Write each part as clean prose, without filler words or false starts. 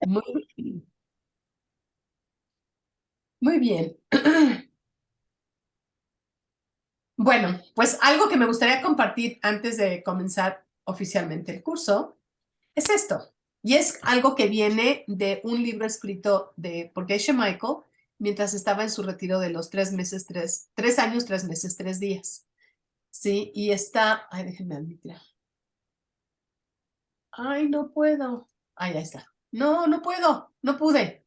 Muy bien. Muy bien. Bueno, pues algo que me gustaría compartir antes de comenzar oficialmente el curso es esto. Y es algo que viene de un libro escrito por Geshe Michael mientras estaba en su retiro de los 3 meses, 3 años, 3 meses, 3 días. Sí, y está, ay, déjenme admitir. Ay, no puedo. Ay, ahí está. No, no puedo, no pude.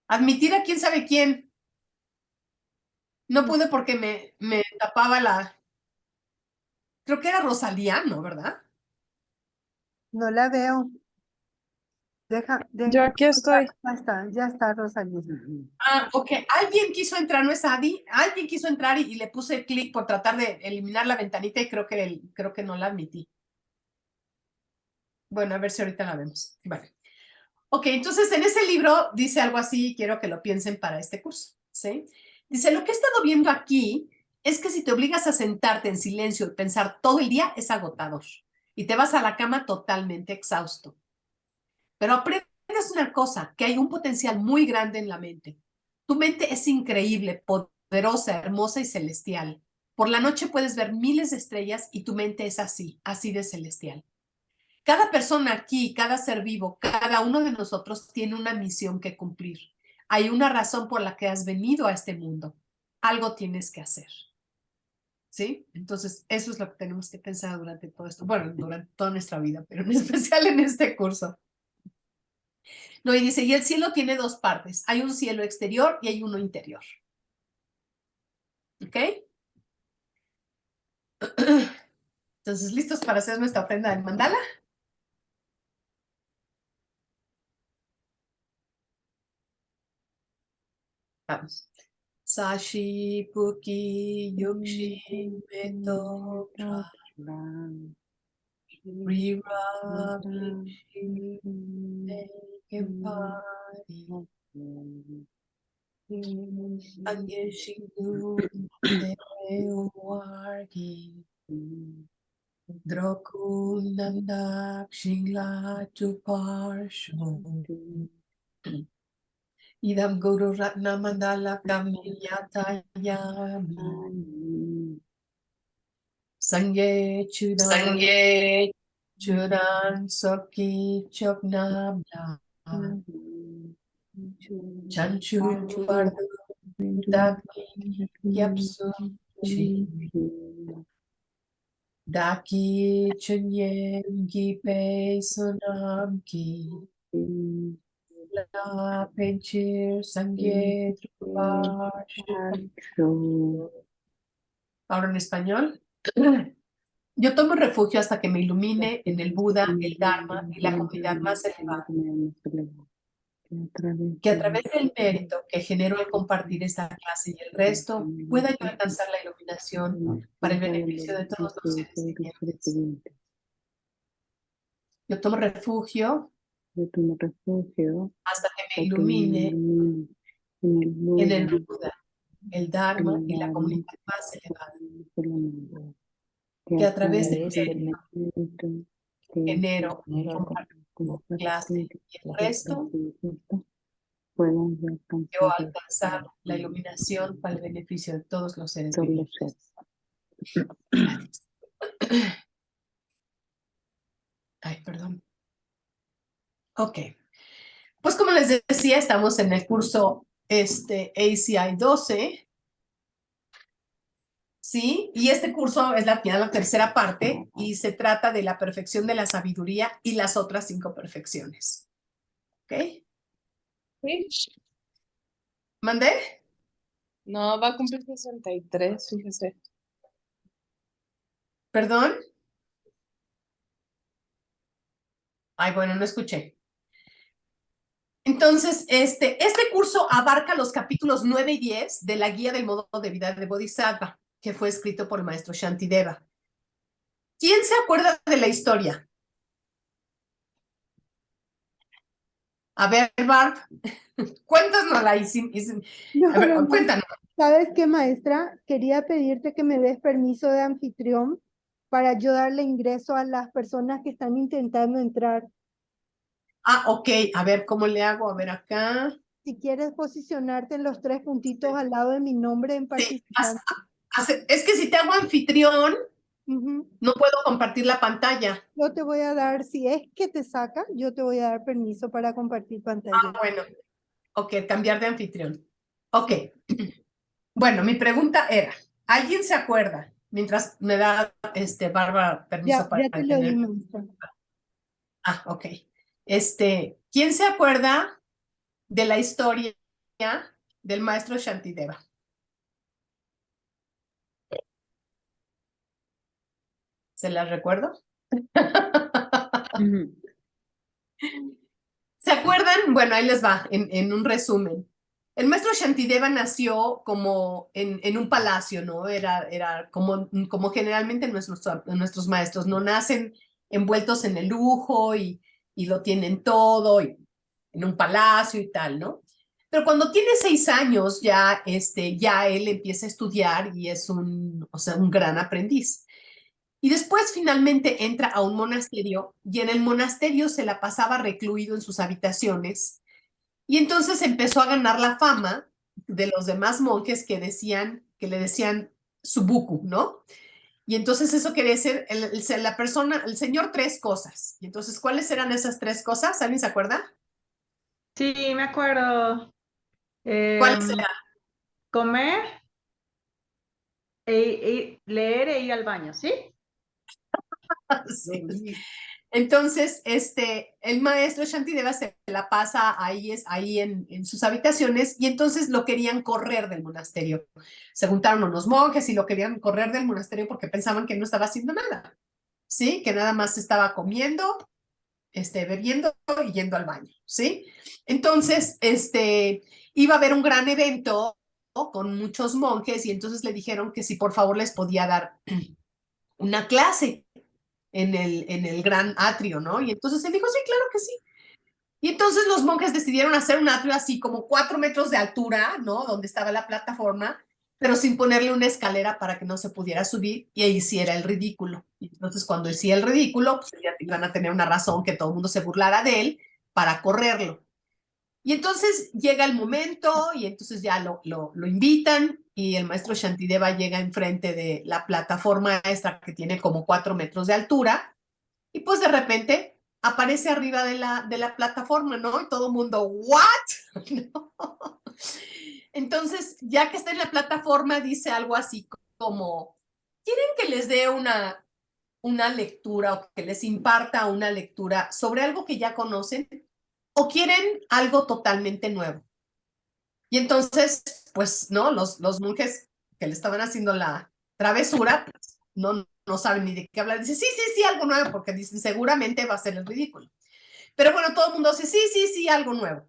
Admitir a quién sabe quién. No pude porque me tapaba creo que era Rosalía, ¿no? ¿Verdad? No la veo. Yo aquí estoy. Ya está Rosalía. Ah, ok. Alguien quiso entrar, ¿no es Adi? Alguien quiso entrar y le puse clic por tratar de eliminar la ventanita y creo que no la admití. Bueno, a ver si ahorita la vemos. Vale. Ok, entonces en ese libro dice algo así y quiero que lo piensen para este curso, ¿sí? Dice, lo que he estado viendo aquí es que si te obligas a sentarte en silencio y pensar todo el día es agotador y te vas a la cama totalmente exhausto. Pero aprendes una cosa, que hay un potencial muy grande en la mente. Tu mente es increíble, poderosa, hermosa y celestial. Por la noche puedes ver miles de estrellas y tu mente es así, así de celestial. Cada persona aquí, cada ser vivo, cada uno de nosotros tiene una misión que cumplir. Hay una razón por la que has venido a este mundo. Algo tienes que hacer. ¿Sí? Entonces, eso es lo que tenemos que pensar durante todo esto. Bueno, durante toda nuestra vida, pero en especial en este curso. No, y dice, y el cielo tiene dos partes. Hay un cielo exterior y hay uno interior. ¿Ok? Entonces, ¿listos para hacer nuestra ofrenda del mandala? Vamos. Sashi Puki Yukshi Meto Rira Kishi Kempari Anye Shingu Wargi Droku Nandak Shingla Tuparsho Idam Guru Ratna Mandala Kamiyata Yami Sangye Chudan Sangye. Chudan Soki Choknam Chanchu Bardu Daki Yapsu Chi Daki Chunyem Gipe Sunam Ki La Penchir Sangye Trupash. Ahora en español. Yo tomo refugio hasta que me ilumine en el Buda, el Dharma y la comunidad más elevada, que a través del mérito que genero al compartir esta clase y el resto, pueda yo alcanzar la iluminación para el beneficio de todos los seres vivientes. Yo tomo refugio hasta que me ilumine en el Buda, el Dharma y la comunidad más elevada, que a través del mérito que genero al compartir esta clase y el resto, yo alcanzar la iluminación para el beneficio de todos los seres vivientes. Ay, perdón. Ok. Pues como les decía, estamos en el curso ACI 12, ¿sí? Y este curso es la tercera parte y se trata de la perfección de la sabiduría y las otras 5 perfecciones. ¿Ok? Sí. ¿Mandé? No, va a cumplir 63, fíjese. ¿Perdón? Ay, bueno, no escuché. Entonces, este curso abarca los capítulos 9 y 10 de la Guía del Modo de Vida de Bodhisattva, que fue escrito por el maestro Shantideva. ¿Quién se acuerda de la historia? A ver, Barb, cuéntanosla. A ver, cuéntanos. ¿Sabes qué, maestra? Quería pedirte que me des permiso de anfitrión para yo darle ingreso a las personas que están intentando entrar. Ah, ok, a ver, ¿cómo le hago? A ver acá. Si quieres posicionarte en los 3 puntitos al lado de mi nombre en Sí, participante. es que si te hago anfitrión, Ujú. no puedo compartir la pantalla. Yo te voy a dar, si es que te saca, yo te voy a dar permiso para compartir pantalla. Bueno, ok, cambiar de anfitrión. Ok, Sí. bueno, mi pregunta era, ¿alguien se acuerda? Mientras me da Bárbara permiso para Ya te lo di, tener. maestra. Ah, ok. ¿Quién se acuerda de la historia del maestro Shantideva? ¿Se la recuerdo? Ujú. ¿Se acuerdan? Bueno, ahí les va, en un resumen. El maestro Shantideva nació como en un palacio, ¿no? Era como generalmente nuestros maestros, ¿no? Nacen envueltos en el lujo y lo tienen todo, y en un palacio y tal, ¿no? Pero cuando tiene 6 años ya él empieza a estudiar y es o sea, un gran aprendiz. Y después finalmente entra a un monasterio y en el monasterio se la pasaba recluido en sus habitaciones y entonces empezó a ganar la fama de los demás monjes que le decían Subuku, ¿no? Y entonces eso quería decir la persona, el señor tres cosas. Y entonces, ¿cuáles eran esas tres cosas? ¿Alguien se acuerda? Sí, me acuerdo. ¿Cuáles Em, comer, leer e ir al baño, ¿sí? eran? Sí. Entonces, el maestro Shantideva se la pasa ahí en sus habitaciones y entonces lo querían correr del monasterio. Se juntaron unos monjes y lo querían correr del monasterio porque pensaban que no estaba haciendo nada, ¿sí? Que nada más estaba comiendo, bebiendo y yendo al baño, ¿sí? Entonces, iba a haber un gran evento, ¿no? Con muchos monjes y entonces le dijeron que si por favor les podía dar una clase en el gran atrio, ¿no? Y entonces él dijo, sí, claro que sí. Y entonces los monjes decidieron hacer un atrio así como 4 metros de altura, ¿no? Donde estaba la plataforma, pero sin ponerle una escalera para que no se pudiera subir y ahí hiciera el ridículo. Y entonces cuando hacía el ridículo, pues ya iban a tener una razón que todo el mundo se burlara de él para correrlo. Y entonces llega el momento y entonces ya lo invitan y el maestro Shantideva llega enfrente de la plataforma esta que tiene como 4 metros de altura y pues de repente aparece arriba de la plataforma, ¿no? Y todo el mundo, ¿what? ¿No? Entonces, ya que está en la plataforma, dice algo así como, ¿quieren que les dé una lectura o que les imparta una lectura sobre algo que ya conocen o quieren algo totalmente nuevo? Y entonces, pues, ¿no? Los monjes que le estaban haciendo la travesura, pues, no saben ni de qué hablar. Dice, sí, sí, sí, algo nuevo, porque dicen, seguramente va a ser el ridículo. Pero bueno, todo el mundo dice, sí, sí, sí, algo nuevo.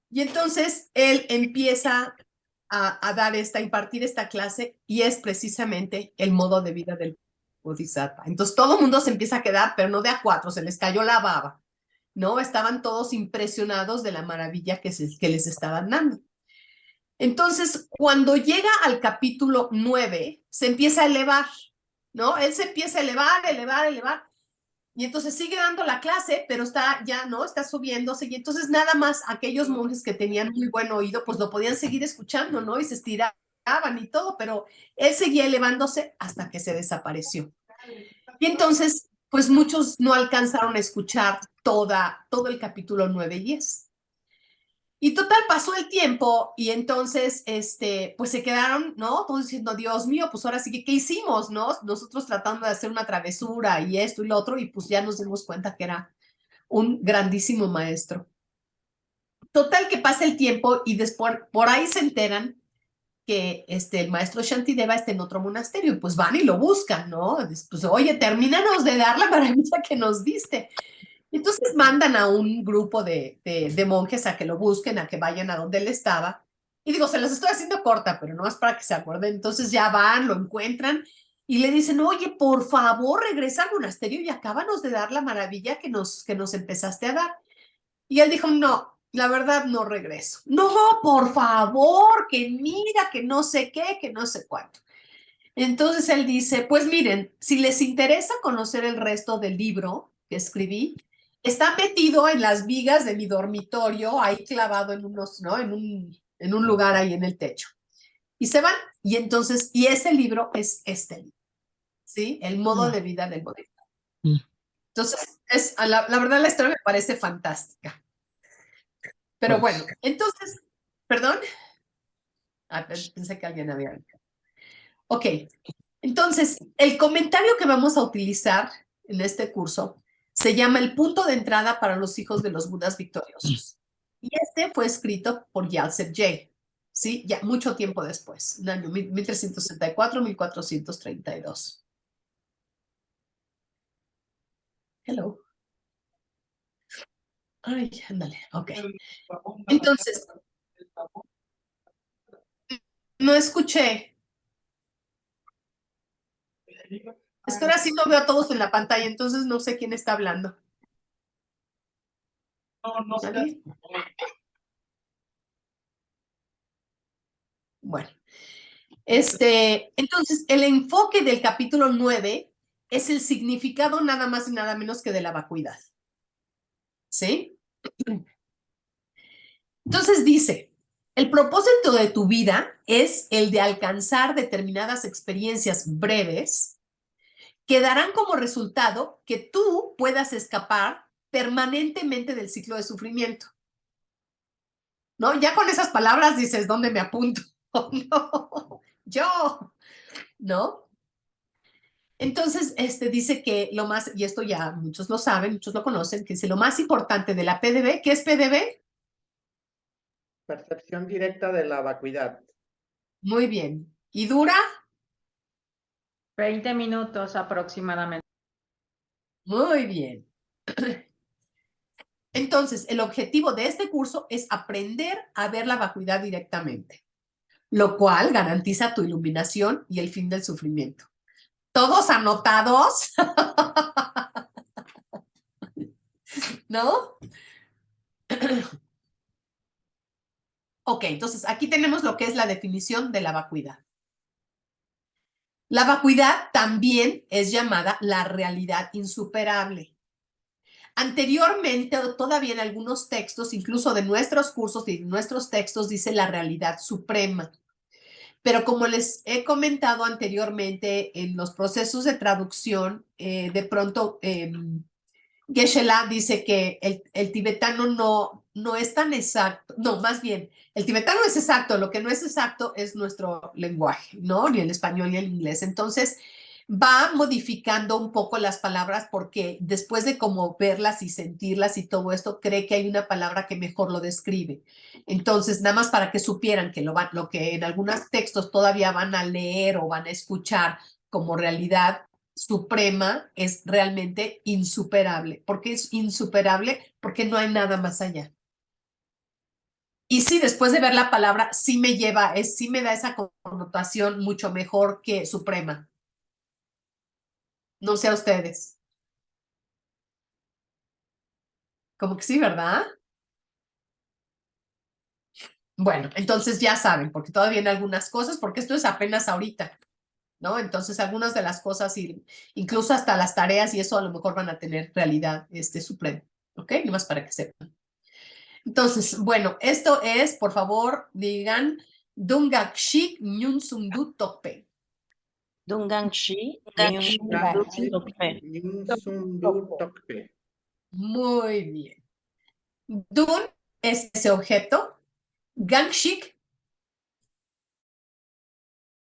Y entonces él empieza a impartir esta clase y es precisamente el modo de vida del Bodhisattva. Entonces todo el mundo se empieza a quedar, pero no de a cuatro, se les cayó la baba, ¿no? Estaban todos impresionados de la maravilla que les estaban dando. Entonces, cuando llega al capítulo 9, se empieza a elevar, ¿no? Él se empieza a elevar, elevar, elevar, y entonces sigue dando la clase, pero está ya, ¿no? Está subiéndose, y entonces nada más aquellos monjes que tenían muy buen oído, pues lo podían seguir escuchando, ¿no? Y se estiraban y todo, pero él seguía elevándose hasta que se desapareció. Y entonces, pues muchos no alcanzaron a escuchar todo el capítulo 9 y 10. Y total, pasó el tiempo y entonces, pues se quedaron, ¿no? Todos diciendo, Dios mío, pues ahora sí que, ¿qué hicimos, no? Nosotros tratando de hacer una travesura y esto y lo otro, y pues ya nos dimos cuenta que era un grandísimo maestro. Total, que pasa el tiempo y después, por ahí se enteran que el maestro Shantideva está en otro monasterio, y pues van y lo buscan, ¿no? Pues, oye, termínanos de dar la maravilla que nos diste. Entonces mandan a un grupo de monjes a que lo busquen, a que vayan a donde él estaba. Y digo, se las estoy haciendo corta, pero no es para que se acuerden. Entonces ya van, lo encuentran y le dicen, oye, por favor, regresa al monasterio y acábanos de dar la maravilla que nos empezaste a dar. Y él dijo, no, la verdad no regreso. No, por favor, que mira, que no sé qué, que no sé cuánto. Entonces él dice, pues miren, si les interesa conocer el resto del libro que escribí, está metido en las vigas de mi dormitorio, ahí clavado en unos, ¿no? En un lugar ahí en el techo. Y se van, y entonces, y ese libro es este libro, ¿sí? El modo de vida del budismo. Entonces, la verdad la historia me parece fantástica. Pero Pues, bueno, entonces, perdón. Pensé que alguien había. Ok, entonces, el comentario que vamos a utilizar en este curso se llama El punto de entrada para los hijos de los Budas victoriosos. Y este fue escrito por Gyaltsen Jay, ¿sí? Ya mucho tiempo después, en el año 1364-1432. Hello. Ay, ándale, ok. Entonces, no escuché. Es que ahora sí no veo a todos en la pantalla, entonces no sé quién está hablando. ¿Nadie? Bueno, entonces el enfoque del capítulo 9 es el significado nada más y nada menos que de la vacuidad. ¿Sí? Entonces dice, el propósito de tu vida es el de alcanzar determinadas experiencias breves que darán como resultado que tú puedas escapar permanentemente del ciclo de sufrimiento. ¿No? Ya con esas palabras dices, ¿dónde me apunto? No, yo, ¿no? Entonces, dice que lo más, y esto ya muchos lo saben, muchos lo conocen, que dice lo más importante de la PDB, ¿qué es PDB? percepción directa de la vacuidad. Muy bien. ¿Y dura? 20 minutos aproximadamente. Muy bien. Entonces, el objetivo de este curso es aprender a ver la vacuidad directamente, lo cual garantiza tu iluminación y el fin del sufrimiento. ¿Todos anotados? ¿No? Ok, entonces aquí tenemos lo que es la definición de la vacuidad. La vacuidad también es llamada la realidad insuperable. Anteriormente, o todavía en algunos textos, incluso de nuestros cursos y nuestros textos, dice la realidad suprema. Pero como les he comentado anteriormente, en los procesos de traducción, de pronto Geshe-la dice que el tibetano no es tan exacto, no, más bien, el tibetano es exacto, lo que no es exacto es nuestro lenguaje, ¿no? Ni el español ni el inglés. Entonces, va modificando un poco las palabras porque después de como verlas y sentirlas y todo esto, cree que hay una palabra que mejor lo describe. Entonces, nada más para que supieran que lo que en algunos textos todavía van a leer o van a escuchar como realidad suprema es realmente insuperable. ¿Por qué es insuperable? Porque no hay nada más allá. Y sí, después de ver la palabra, sí me lleva, sí me da esa connotación mucho mejor que suprema. No sé a ustedes. Como que sí, ¿verdad? Bueno, entonces ya saben, porque todavía en algunas cosas, porque esto es apenas ahorita, ¿no? Entonces algunas de las cosas, incluso hasta las tareas y eso a lo mejor van a tener realidad suprema, ¿ok? Nomás para que sepan. Entonces, bueno, esto es, por favor, digan, Dungakshik Nyunsundu Tokpe. Dungangshi, Gachi, Tokpe. Nyunsundu Tokpe. Muy bien. Dun es ese objeto. Gangshik,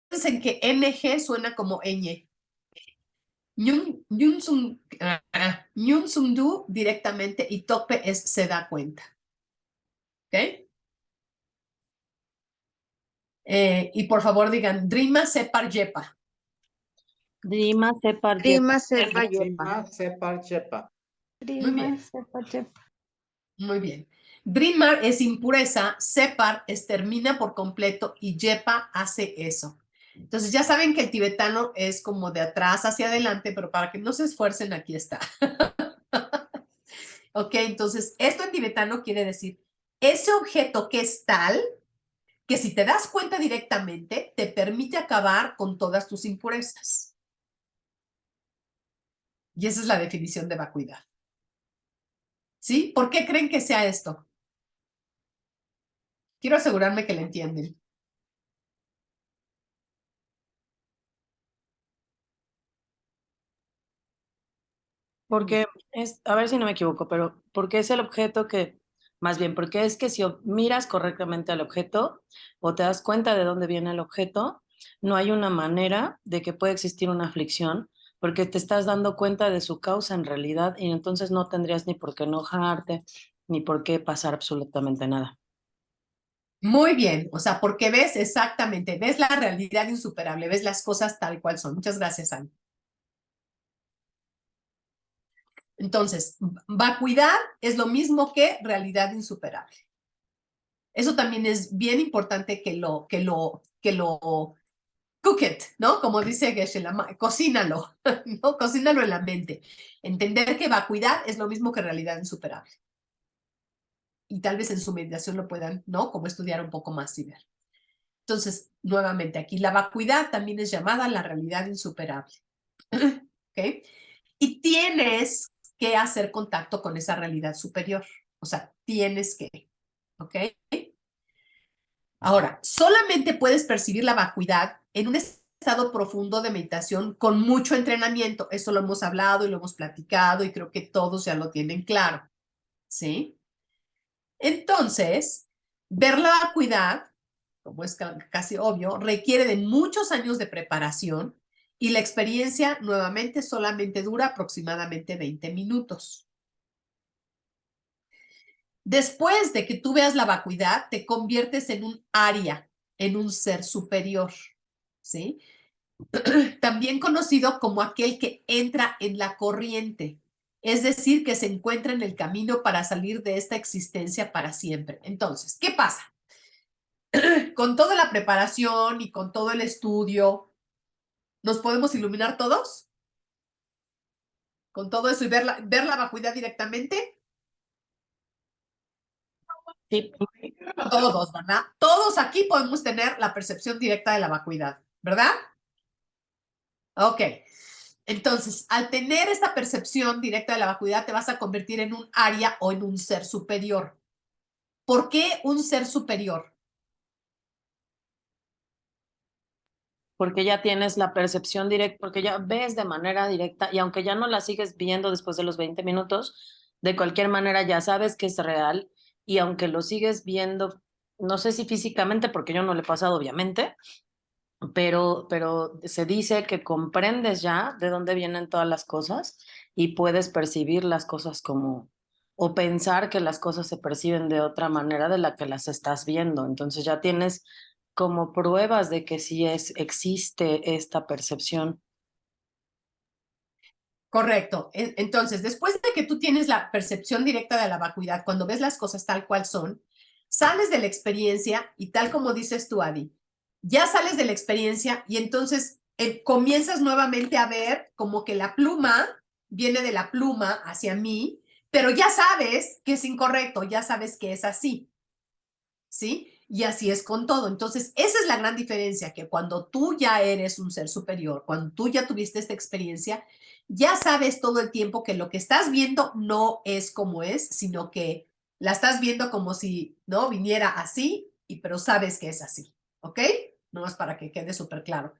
en que NG suena como ñ. Nyunsundu directamente y Tokpe es se da cuenta. ¿Ok? Y por favor digan, Drima Separ Yepa. Drima Separ Prima Sepa Yepa. Sima Separ Chepa. Muy bien. Prima Sepa Yepa. Muy bien. Drimar es impureza, Separ es termina por completo y Yepa hace eso. Entonces ya saben que el tibetano es como de atrás hacia adelante, pero para que no se esfuercen, aquí está. Ok, entonces esto en tibetano quiere decir ese objeto que es tal que si te das cuenta directamente te permite acabar con todas tus impurezas. Y esa es la definición de vacuidad. ¿Sí? ¿Por qué creen que sea esto? Quiero asegurarme que le entienden. Porque es, a ver si no me equivoco, pero porque es el objeto que, más bien, porque es que si miras correctamente al objeto o te das cuenta de dónde viene el objeto, no hay una manera de que pueda existir una aflicción, porque te estás dando cuenta de su causa en realidad y entonces no tendrías ni por qué enojarte, ni por qué pasar absolutamente nada. Muy bien, o sea, porque ves exactamente, ves la realidad insuperable, ves las cosas tal cual son. Muchas gracias, Ana. Entonces, vacuidad es lo mismo que realidad insuperable. Eso también es bien importante que lo cook it, ¿no? Como dice Geshe, cocínalo, ¿no? Cocínalo en la mente. Entender que vacuidad es lo mismo que realidad insuperable. Y tal vez en su meditación lo puedan, ¿no? Como estudiar un poco más y ver. Entonces, nuevamente aquí, la vacuidad también es llamada la realidad insuperable. ¿Ok? Y tienes que hacer contacto con esa realidad superior. O sea, tienes que, ¿ok? Ahora, solamente puedes percibir la vacuidad en un estado profundo de meditación con mucho entrenamiento. Eso lo hemos hablado y lo hemos platicado y creo que todos ya lo tienen claro. ¿Sí? Entonces, ver la vacuidad, como es casi obvio, requiere de muchos años de preparación y la experiencia nuevamente solamente dura aproximadamente 20 minutos. Después de que tú veas la vacuidad, te conviertes en un Arya, en un ser superior, ¿sí? También conocido como aquel que entra en la corriente, es decir, que se encuentra en el camino para salir de esta existencia para siempre. Entonces, ¿qué pasa? Con toda la preparación y con todo el estudio, ¿nos podemos iluminar todos? Con todo eso y ver la vacuidad directamente. Sí. Todos, ¿verdad? Todos aquí podemos tener la percepción directa de la vacuidad, ¿verdad? Ok. Entonces, al tener esta percepción directa de la vacuidad, te vas a convertir en un Arya o en un ser superior. ¿Por qué un ser superior? Porque ya tienes la percepción directa, porque ya ves de manera directa y aunque ya no la sigues viendo después de los 20 minutos, de cualquier manera ya sabes que es real y aunque lo sigues viendo, no sé si físicamente, porque yo no lo he pasado obviamente, pero se dice que comprendes ya de dónde vienen todas las cosas y puedes percibir las cosas como, o pensar que las cosas se perciben de otra manera de la que las estás viendo. Entonces ya tienes como pruebas de que sí existe esta percepción. Correcto. Entonces, después de que tú tienes la percepción directa de la vacuidad, cuando ves las cosas tal cual son, sales de la experiencia y tal como dices tú, Adi, ya sales de la experiencia y entonces comienzas nuevamente a ver como que la pluma viene de la pluma hacia mí, pero ya sabes que es incorrecto, ya sabes que es así, ¿sí? Y así es con todo. Entonces, esa es la gran diferencia, que cuando tú ya eres un ser superior, cuando tú ya tuviste esta experiencia, ya sabes todo el tiempo que lo que estás viendo no es como es, sino que la estás viendo como si, ¿no? Viniera así, pero sabes que es así, ¿ok? No más para que quede súper claro.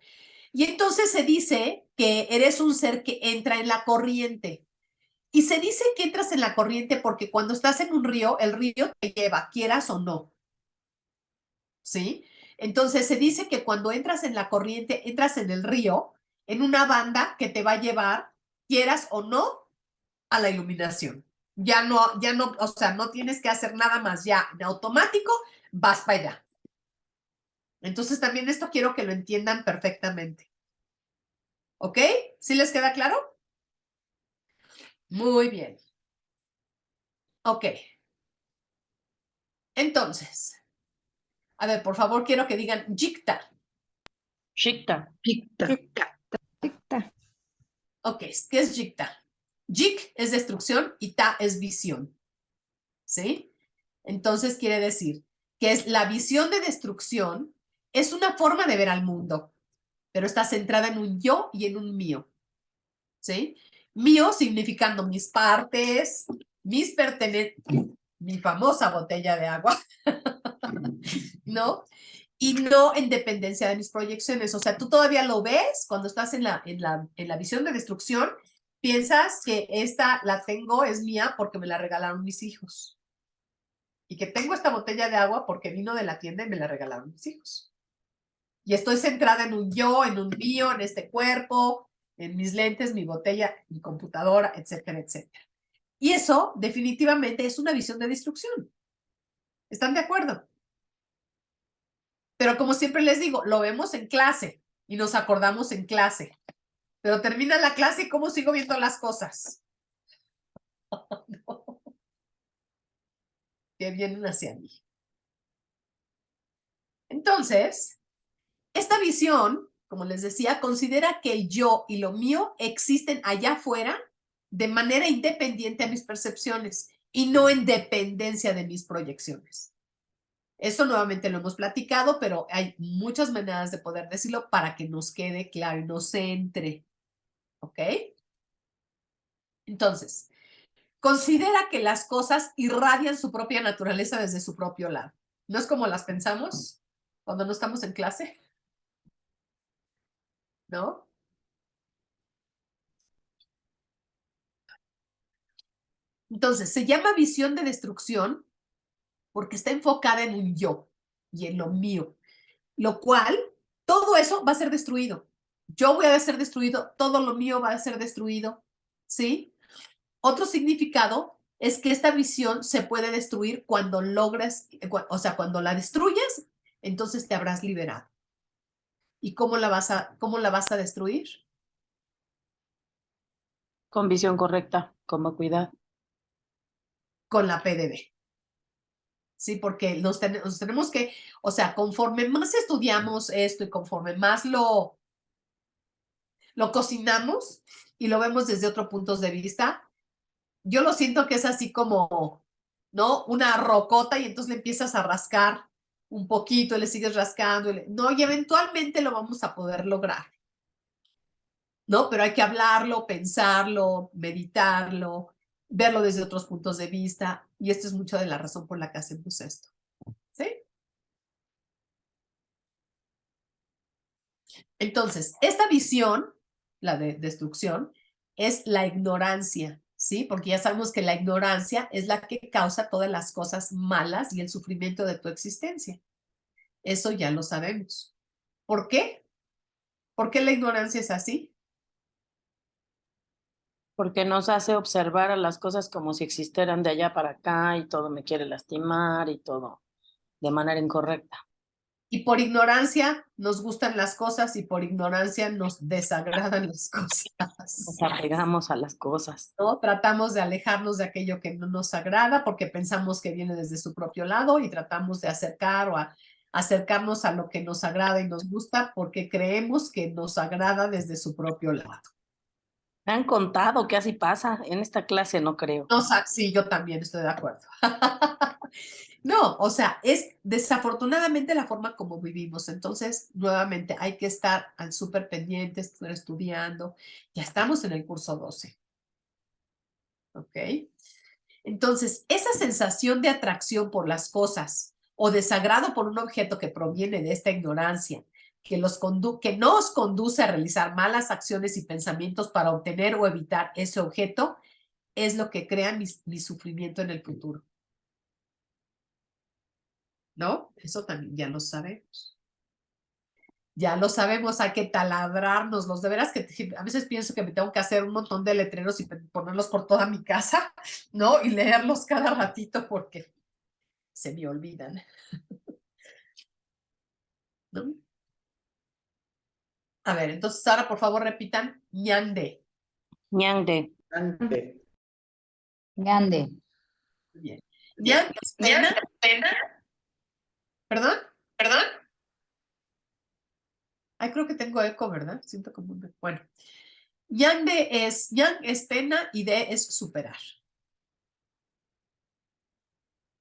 Y entonces se dice que eres un ser que entra en la corriente. Y se dice que entras en la corriente porque cuando estás en un río, el río te lleva, quieras o no. ¿Sí? Entonces se dice que cuando entras en la corriente, entras en el río, en una banda que te va a llevar, quieras o no, a la iluminación. Ya no, o sea, no tienes que hacer nada más, ya en automático vas para allá. Entonces también esto quiero que lo entiendan perfectamente. ¿Ok? ¿Sí les queda claro? Muy bien. Ok. Entonces, a ver, por favor, quiero que digan Jikta. Shikta. Tic-tac. Ok, ¿qué es Jikta? Jik es destrucción y Ta es visión. ¿Sí? Entonces quiere decir que es la visión de destrucción, es una forma de ver al mundo, pero está centrada en un yo y en un mío. ¿Sí? Mío significando mis partes, mis pertenencias, mi famosa botella de agua, ¿no? Y no en dependencia de mis proyecciones. O sea, tú todavía lo ves cuando estás en la visión de destrucción, piensas que esta la tengo, es mía porque me la regalaron mis hijos. Y que tengo esta botella de agua porque vino de la tienda y me la regalaron mis hijos. Y estoy centrada en un yo, en un mío, en este cuerpo, en mis lentes, mi botella, mi computadora, etcétera, etcétera. Y eso definitivamente es una visión de destrucción. ¿Están de acuerdo? Pero como siempre les digo, lo vemos en clase y nos acordamos en clase. Pero termina la clase y ¿cómo sigo viendo las cosas? No. Que vienen hacia mí. Entonces, esta visión, como les decía, considera que el yo y lo mío existen allá afuera de manera independiente a mis percepciones y no en dependencia de mis proyecciones. Eso nuevamente lo hemos platicado, pero hay muchas maneras de poder decirlo para que nos quede claro y nos entre. ¿Ok? Entonces, considera que las cosas irradian su propia naturaleza desde su propio lado. ¿No es como las pensamos cuando no estamos en clase? ¿No? Entonces, se llama visión de destrucción porque está enfocada en un yo y en lo mío, lo cual todo eso va a ser destruido. Yo voy a ser destruido, todo lo mío va a ser destruido, ¿sí? Otro significado es que esta visión se puede destruir cuando logras, o sea, cuando la destruyes, entonces te habrás liberado. ¿Y cómo la vas a destruir? Con visión correcta, con vacuidad. Con la PDB. Sí, porque nos tenemos que, o sea, conforme más estudiamos esto y conforme más lo cocinamos y lo vemos desde otros puntos de vista, yo lo siento que es así como, ¿no? Una rocota y entonces le empiezas a rascar un poquito y le sigues rascando. No, y eventualmente lo vamos a poder lograr, ¿no? Pero hay que hablarlo, pensarlo, meditarlo, verlo desde otros puntos de vista. Y esto es mucho de la razón por la que hacemos esto, ¿sí? Entonces, esta visión, la de destrucción, es la ignorancia, ¿sí? Porque ya sabemos que la ignorancia es la que causa todas las cosas malas y el sufrimiento de tu existencia. Eso ya lo sabemos. ¿Por qué? ¿Por qué la ignorancia es así? Porque nos hace observar a las cosas como si existieran de allá para acá y todo me quiere lastimar y todo de manera incorrecta. Y por ignorancia nos gustan las cosas y por ignorancia nos desagradan las cosas. Nos apegamos a las cosas. ¿No? Tratamos de alejarnos de aquello que no nos agrada porque pensamos que viene desde su propio lado y tratamos de acercarnos a lo que nos agrada y nos gusta porque creemos que nos agrada desde su propio lado. Me han contado que así pasa. En esta clase no creo. Sí, yo también estoy de acuerdo. No, o sea, es desafortunadamente la forma como vivimos. Entonces, nuevamente, hay que estar al súper pendientes, estudiando. Ya estamos en el curso 12. ¿Ok? Entonces, esa sensación de atracción por las cosas o desagrado por un objeto que proviene de esta ignorancia, que nos conduce a realizar malas acciones y pensamientos para obtener o evitar ese objeto, es lo que crea mi sufrimiento en el futuro. ¿No? Eso también ya lo sabemos. Ya lo sabemos, hay que taladrárnoslos. De veras que a veces pienso que me tengo que hacer un montón de letreros y ponerlos por toda mi casa, ¿no? Y leerlos cada ratito porque se me olvidan. ¿No? A ver, entonces ahora por favor repitan ñande. Ñande. Ante. Grande. Bien. Ñan es pena. ¿Perdón? ¿Perdón? Ay, creo que tengo eco, ¿verdad? Siento como un... Bueno. Ñan es pena y de es superar.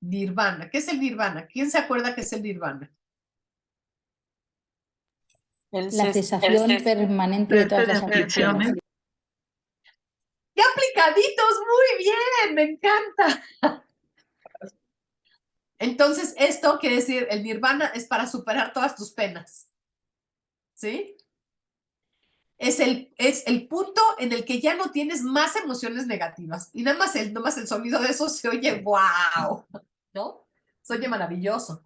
Nirvana. ¿Qué es el nirvana? ¿Quién se acuerda qué es el nirvana? La cesación permanente de todas las aflicciones. ¡Qué aplicaditos! Muy bien, me encanta. Entonces, esto quiere decir, el nirvana es para superar todas tus penas. ¿Sí? Es el punto en el que ya no tienes más emociones negativas. Y nada más el sonido de eso se oye wow, ¿no? Se oye maravilloso,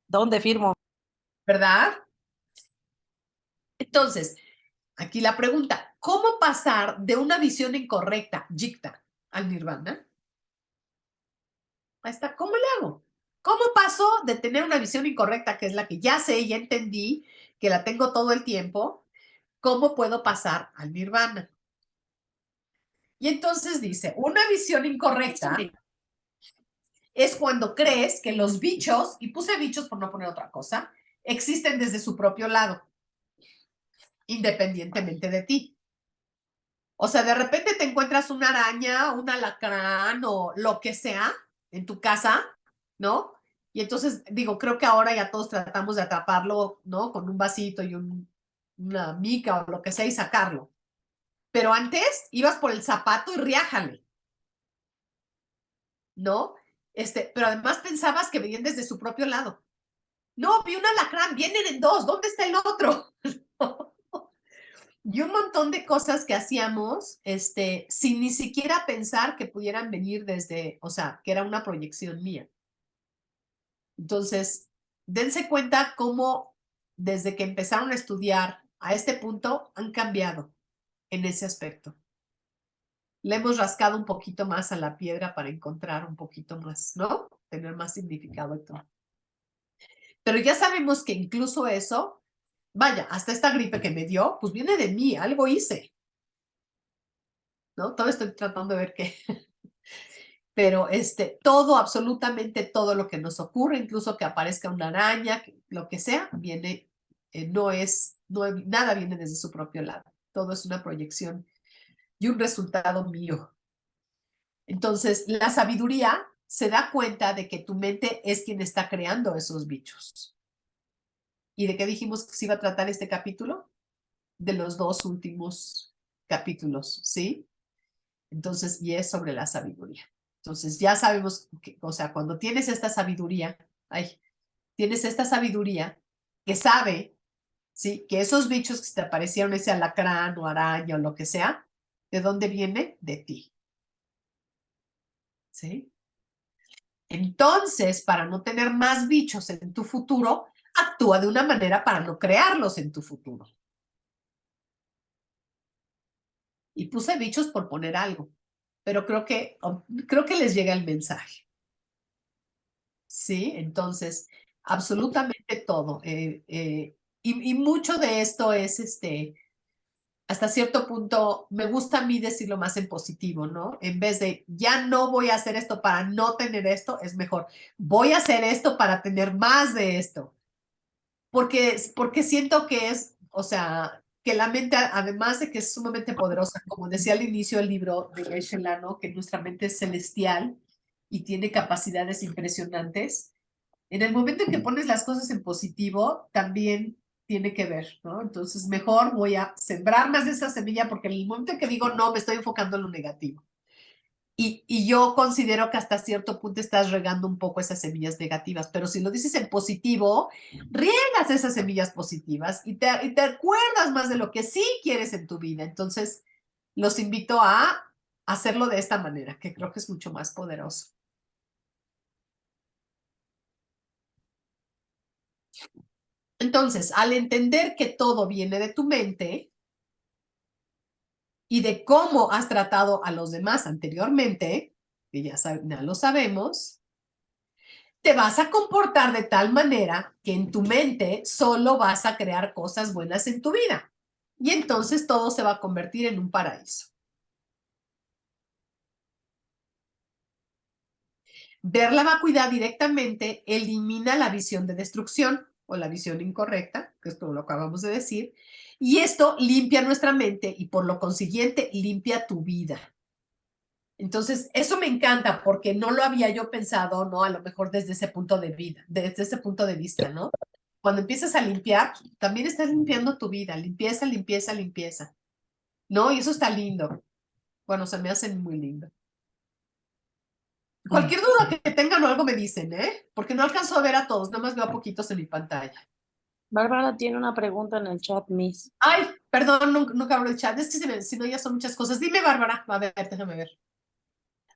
¿Dónde firmo? ¿verdad? Entonces, aquí la pregunta, ¿cómo pasar de una visión incorrecta, yikta, al nirvana? Ahí está, ¿cómo le hago? ¿Cómo paso de tener una visión incorrecta, que es la que ya sé, ya entendí, que la tengo todo el tiempo? ¿Cómo puedo pasar al nirvana? Y entonces dice, una visión incorrecta es cuando crees que los bichos, y puse bichos por no poner otra cosa, existen desde su propio lado, independientemente de ti. O sea, de repente te encuentras una araña, un alacrán o lo que sea en tu casa, ¿no? Y entonces, digo, creo que ahora ya todos tratamos de atraparlo, ¿no? Con un vasito y una mica o lo que sea y sacarlo. Pero antes ibas por el zapato y riájale, ¿no? Pero además pensabas que venían desde su propio lado. No, vi un alacrán, vienen en dos, ¿dónde está el otro? Y un montón de cosas que hacíamos, sin ni siquiera pensar que pudieran venir desde, o sea, que era una proyección mía. Entonces, dense cuenta cómo desde que empezaron a estudiar a este punto han cambiado en ese aspecto. Le hemos rascado un poquito más a la piedra para encontrar un poquito más, ¿no? Tener más significado y todo. Pero ya sabemos que incluso eso, vaya, hasta esta gripe que me dio, pues viene de mí, algo hice, ¿no? Todavía estoy tratando de ver qué. Pero todo, absolutamente todo lo que nos ocurre, incluso que aparezca una araña, lo que sea, viene, nada viene desde su propio lado. Todo es una proyección y un resultado mío. Entonces, la sabiduría se da cuenta de que tu mente es quien está creando esos bichos. ¿Y de qué dijimos que se iba a tratar este capítulo? De los dos últimos capítulos, ¿sí? Entonces, y es sobre la sabiduría. Entonces, ya sabemos que, o sea, cuando tienes esta sabiduría, tienes esta sabiduría que sabe, ¿sí? Que esos bichos que te aparecieron, ese alacrán o araña o lo que sea, ¿de dónde viene? De ti. ¿Sí? Entonces, para no tener más bichos en tu futuro, actúa de una manera para no crearlos en tu futuro. Y puse bichos por poner algo, pero creo que les llega el mensaje. Sí, entonces, absolutamente todo. Y mucho de esto es, hasta cierto punto, me gusta a mí decirlo más en positivo, ¿no? En vez de, ya no voy a hacer esto para no tener esto, es mejor, voy a hacer esto para tener más de esto. Porque siento que es, o sea, que la mente, además de que es sumamente poderosa, como decía al inicio del libro de Geshe Lano, que nuestra mente es celestial y tiene capacidades impresionantes, en el momento en que pones las cosas en positivo, también tiene que ver, ¿no? Entonces, mejor voy a sembrar más de esa semilla porque en el momento en que digo no, me estoy enfocando en lo negativo. Y yo considero que hasta cierto punto estás regando un poco esas semillas negativas, pero si lo dices en positivo, riegas esas semillas positivas y te acuerdas más de lo que sí quieres en tu vida. Entonces, los invito a hacerlo de esta manera, que creo que es mucho más poderoso. Entonces, al entender que todo viene de tu mente y de cómo has tratado a los demás anteriormente, que ya lo sabemos, te vas a comportar de tal manera que en tu mente solo vas a crear cosas buenas en tu vida. Y entonces todo se va a convertir en un paraíso. Ver la vacuidad directamente elimina la visión de destrucción o la visión incorrecta, que es todo lo que acabamos de decir, y esto limpia nuestra mente y por lo consiguiente limpia tu vida. Entonces, eso me encanta porque no lo había yo pensado, ¿no? A lo mejor desde ese punto de vida, desde ese punto de vista, ¿no? Cuando empiezas a limpiar, también estás limpiando tu vida, limpieza, limpieza, limpieza. ¿no? Y eso está lindo. Bueno, se me hacen muy lindo. Cualquier duda que tengan o algo me dicen, ¿eh? Porque no alcanzo a ver a todos, nada más veo a poquitos en mi pantalla. Bárbara tiene una pregunta en el chat, Miss. Ay, perdón, nunca abro el chat. Es que si no ya son muchas cosas. Dime, Bárbara. A ver, déjame ver.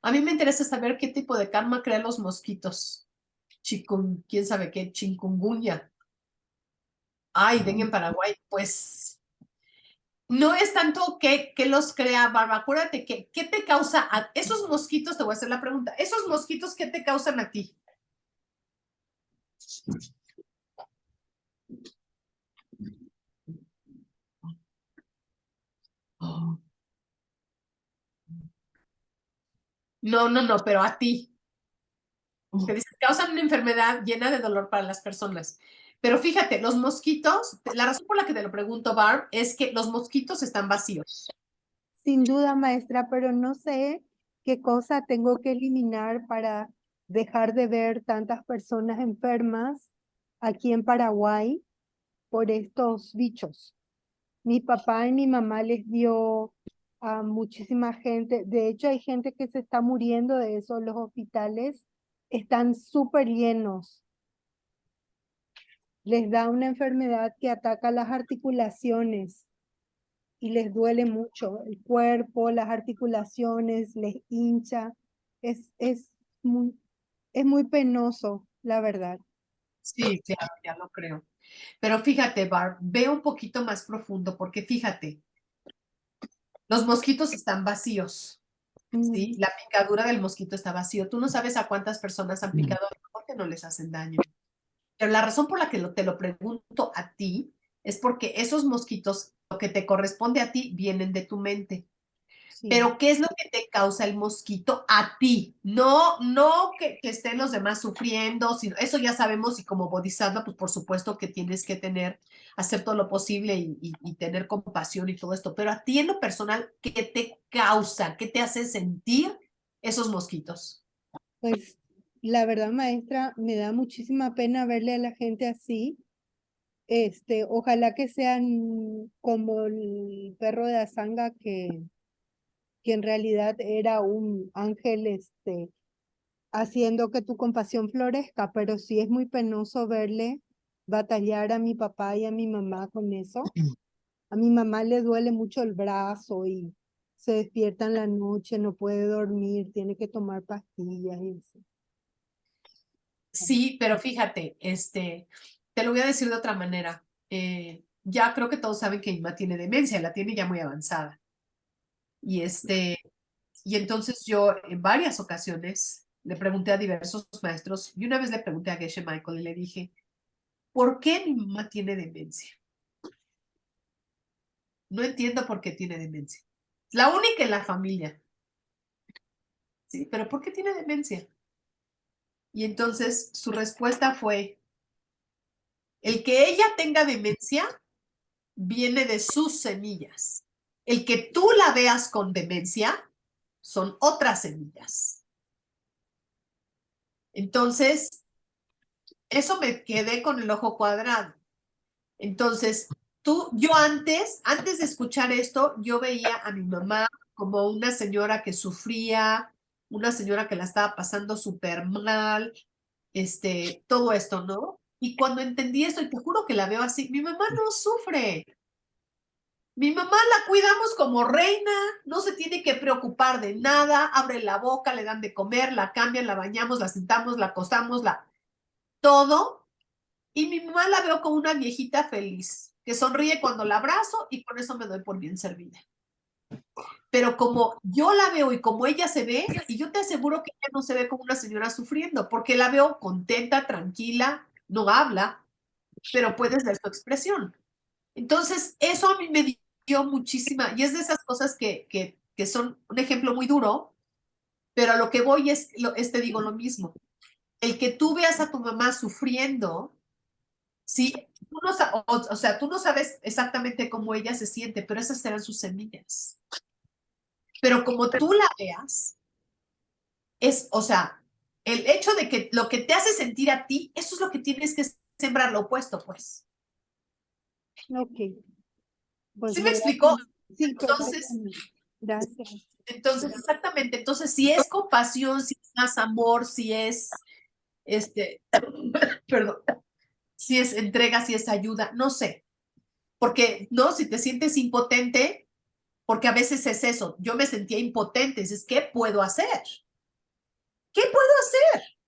A mí me interesa saber qué tipo de karma crean los mosquitos. ¿Quién sabe qué? Chikungunya. Ay, dengue en Paraguay. Pues no es tanto que los crea, Bárbara. Acuérdate que, ¿qué te causa a esos mosquitos? Te voy a hacer la pregunta. ¿Esos mosquitos qué te causan a ti? No, pero a ti. Te dice, causan una enfermedad llena de dolor para las personas. Pero fíjate, los mosquitos, la razón por la que te lo pregunto, Barb, es que los mosquitos están vacíos. Sin duda, maestra, pero no sé qué cosa tengo que eliminar para dejar de ver tantas personas enfermas aquí en Paraguay por estos bichos. Mi papá y mi mamá les dio a muchísima gente. De hecho, hay gente que se está muriendo de eso. Los hospitales están súper llenos. Les da una enfermedad que ataca las articulaciones y les duele mucho el cuerpo, las articulaciones, les hincha. Es muy penoso, la verdad. Sí, claro, ya lo creo. Pero fíjate, Barb, ve un poquito más profundo, porque fíjate, los mosquitos están vacíos, ¿sí? La picadura del mosquito está vacío. Tú no sabes a cuántas personas han picado porque no les hacen daño. Pero la razón por la que te lo pregunto a ti es porque esos mosquitos, lo que te corresponde a ti, vienen de tu mente. Sí. Pero ¿qué es lo que te causa el mosquito a ti? No que estén los demás sufriendo, sino, eso ya sabemos, y como bodhisattva, pues por supuesto que tienes que hacer todo lo posible y tener compasión y todo esto, pero a ti en lo personal, ¿qué te causa? ¿Qué te hace sentir esos mosquitos? Pues la verdad, maestra, me da muchísima pena verle a la gente así. Ojalá que sean como el perro de Asanga que en realidad era un ángel, haciendo que tu compasión florezca, pero sí es muy penoso verle batallar a mi papá y a mi mamá con eso. A mi mamá le duele mucho el brazo y se despierta en la noche, no puede dormir, tiene que tomar pastillas y eso. Sí, pero fíjate, te lo voy a decir de otra manera. Ya creo que todos saben que mi mamá tiene demencia, la tiene ya muy avanzada. Y y entonces yo en varias ocasiones le pregunté a diversos maestros, y una vez le pregunté a Geshe Michael y le dije, ¿por qué mi mamá tiene demencia? No entiendo por qué tiene demencia. Es la única en la familia. Sí, pero ¿por qué tiene demencia? Y entonces su respuesta fue, el que ella tenga demencia viene de sus semillas. El que tú la veas con demencia son otras semillas. Entonces, eso me quedé con el ojo cuadrado. Entonces, yo antes de escuchar esto, yo veía a mi mamá como una señora que sufría, una señora que la estaba pasando súper mal, todo esto, ¿no? Y cuando entendí esto, y te juro que la veo así, mi mamá no sufre. Mi mamá la cuidamos como reina, no se tiene que preocupar de nada, abre la boca, le dan de comer, la cambian, la bañamos, la sentamos, la acostamos, todo. Y mi mamá la veo como una viejita feliz, que sonríe cuando la abrazo y con eso me doy por bien servida. Pero como yo la veo y como ella se ve, y yo te aseguro que ella no se ve como una señora sufriendo, porque la veo contenta, tranquila, no habla, pero puedes ver su expresión. Entonces, eso a mí me dio muchísima, y es de esas cosas que son un ejemplo muy duro, pero a lo que voy te digo lo mismo. El que tú veas a tu mamá sufriendo, sí, o sea, tú no sabes exactamente cómo ella se siente, pero esas serán sus semillas. Pero como tú la veas, o sea, el hecho de que lo que te hace sentir a ti, eso es lo que tienes que sembrar, lo opuesto, pues. Ok. Pues ¿Sí me explicó? Sí, Entonces, perfectamente. Gracias. entonces, exactamente. Entonces, si es compasión, si es más amor, si es, perdón, si es entrega, si es ayuda, no sé. Porque, ¿no? Si te sientes impotente, porque a veces es eso, yo me sentía impotente, dices, ¿qué puedo hacer? ¿Qué puedo hacer?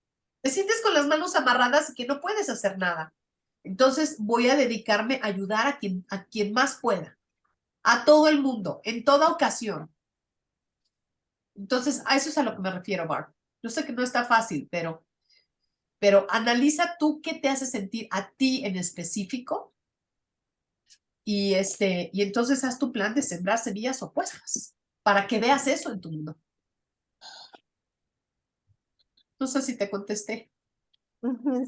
Te sientes con las manos amarradas y que no puedes hacer nada. Entonces voy a dedicarme a ayudar a quien más pueda, a todo el mundo, en toda ocasión. Entonces, a eso es a lo que me refiero, Barb. Yo sé que no está fácil, pero analiza tú qué te hace sentir a ti en específico y, y entonces haz tu plan de sembrar semillas opuestas para que veas eso en tu mundo. No sé si te contesté.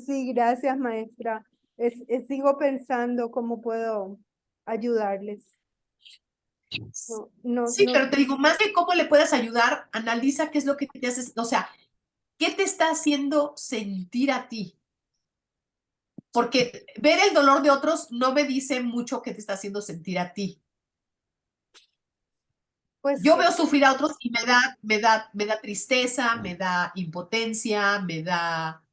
Sí, gracias, maestra. Sigo pensando cómo puedo ayudarles. Sí, pero te digo, más que cómo le puedes ayudar, analiza qué es lo que te hace, o sea, qué te está haciendo sentir a ti. Porque ver el dolor de otros no me dice mucho qué te está haciendo sentir a ti. pues Yo veo sufrir a otros y me da tristeza, me da impotencia, me da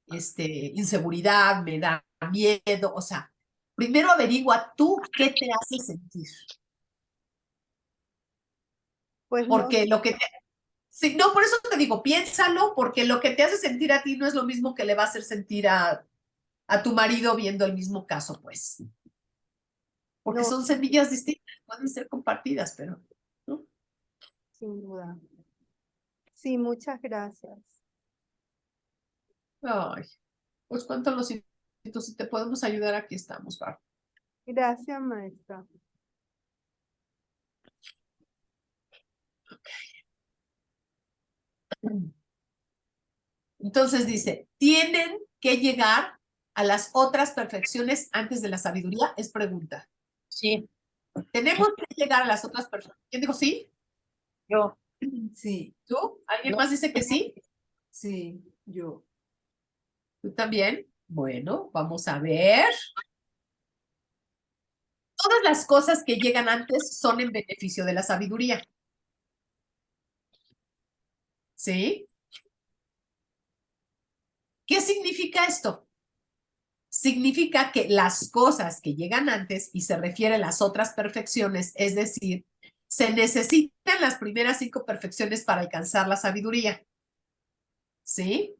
inseguridad, me da miedo. O sea, primero averigua tú qué te hace sentir. pues no, Porque lo que te, sí, no, por eso te digo, piénsalo, porque lo que te hace sentir a ti no es lo mismo que le va a hacer sentir a tu marido viendo el mismo caso, pues. Porque no, son semillas distintas, pueden ser compartidas, pero, ¿no? sin duda. Sí, muchas gracias. Ay, pues cuánto lo siento, si te podemos ayudar, aquí estamos, Barb. Gracias, maestra. Entonces dice, ¿tienen que llegar a las otras perfecciones antes de la sabiduría? Es pregunta. Sí, ¿Tenemos que llegar a las otras perfecciones? ¿Quién dijo sí? yo. Sí, ¿Tú? ¿Alguien No. más dice que sí? sí, yo. ¿Tú también? Bueno, vamos a ver. Todas las cosas que llegan antes son en beneficio de la sabiduría. ¿Sí? ¿Qué significa esto? Significa que las cosas que llegan antes y se refiere a las otras perfecciones, es decir, se necesitan las primeras 5 perfecciones para alcanzar la sabiduría. ¿Sí?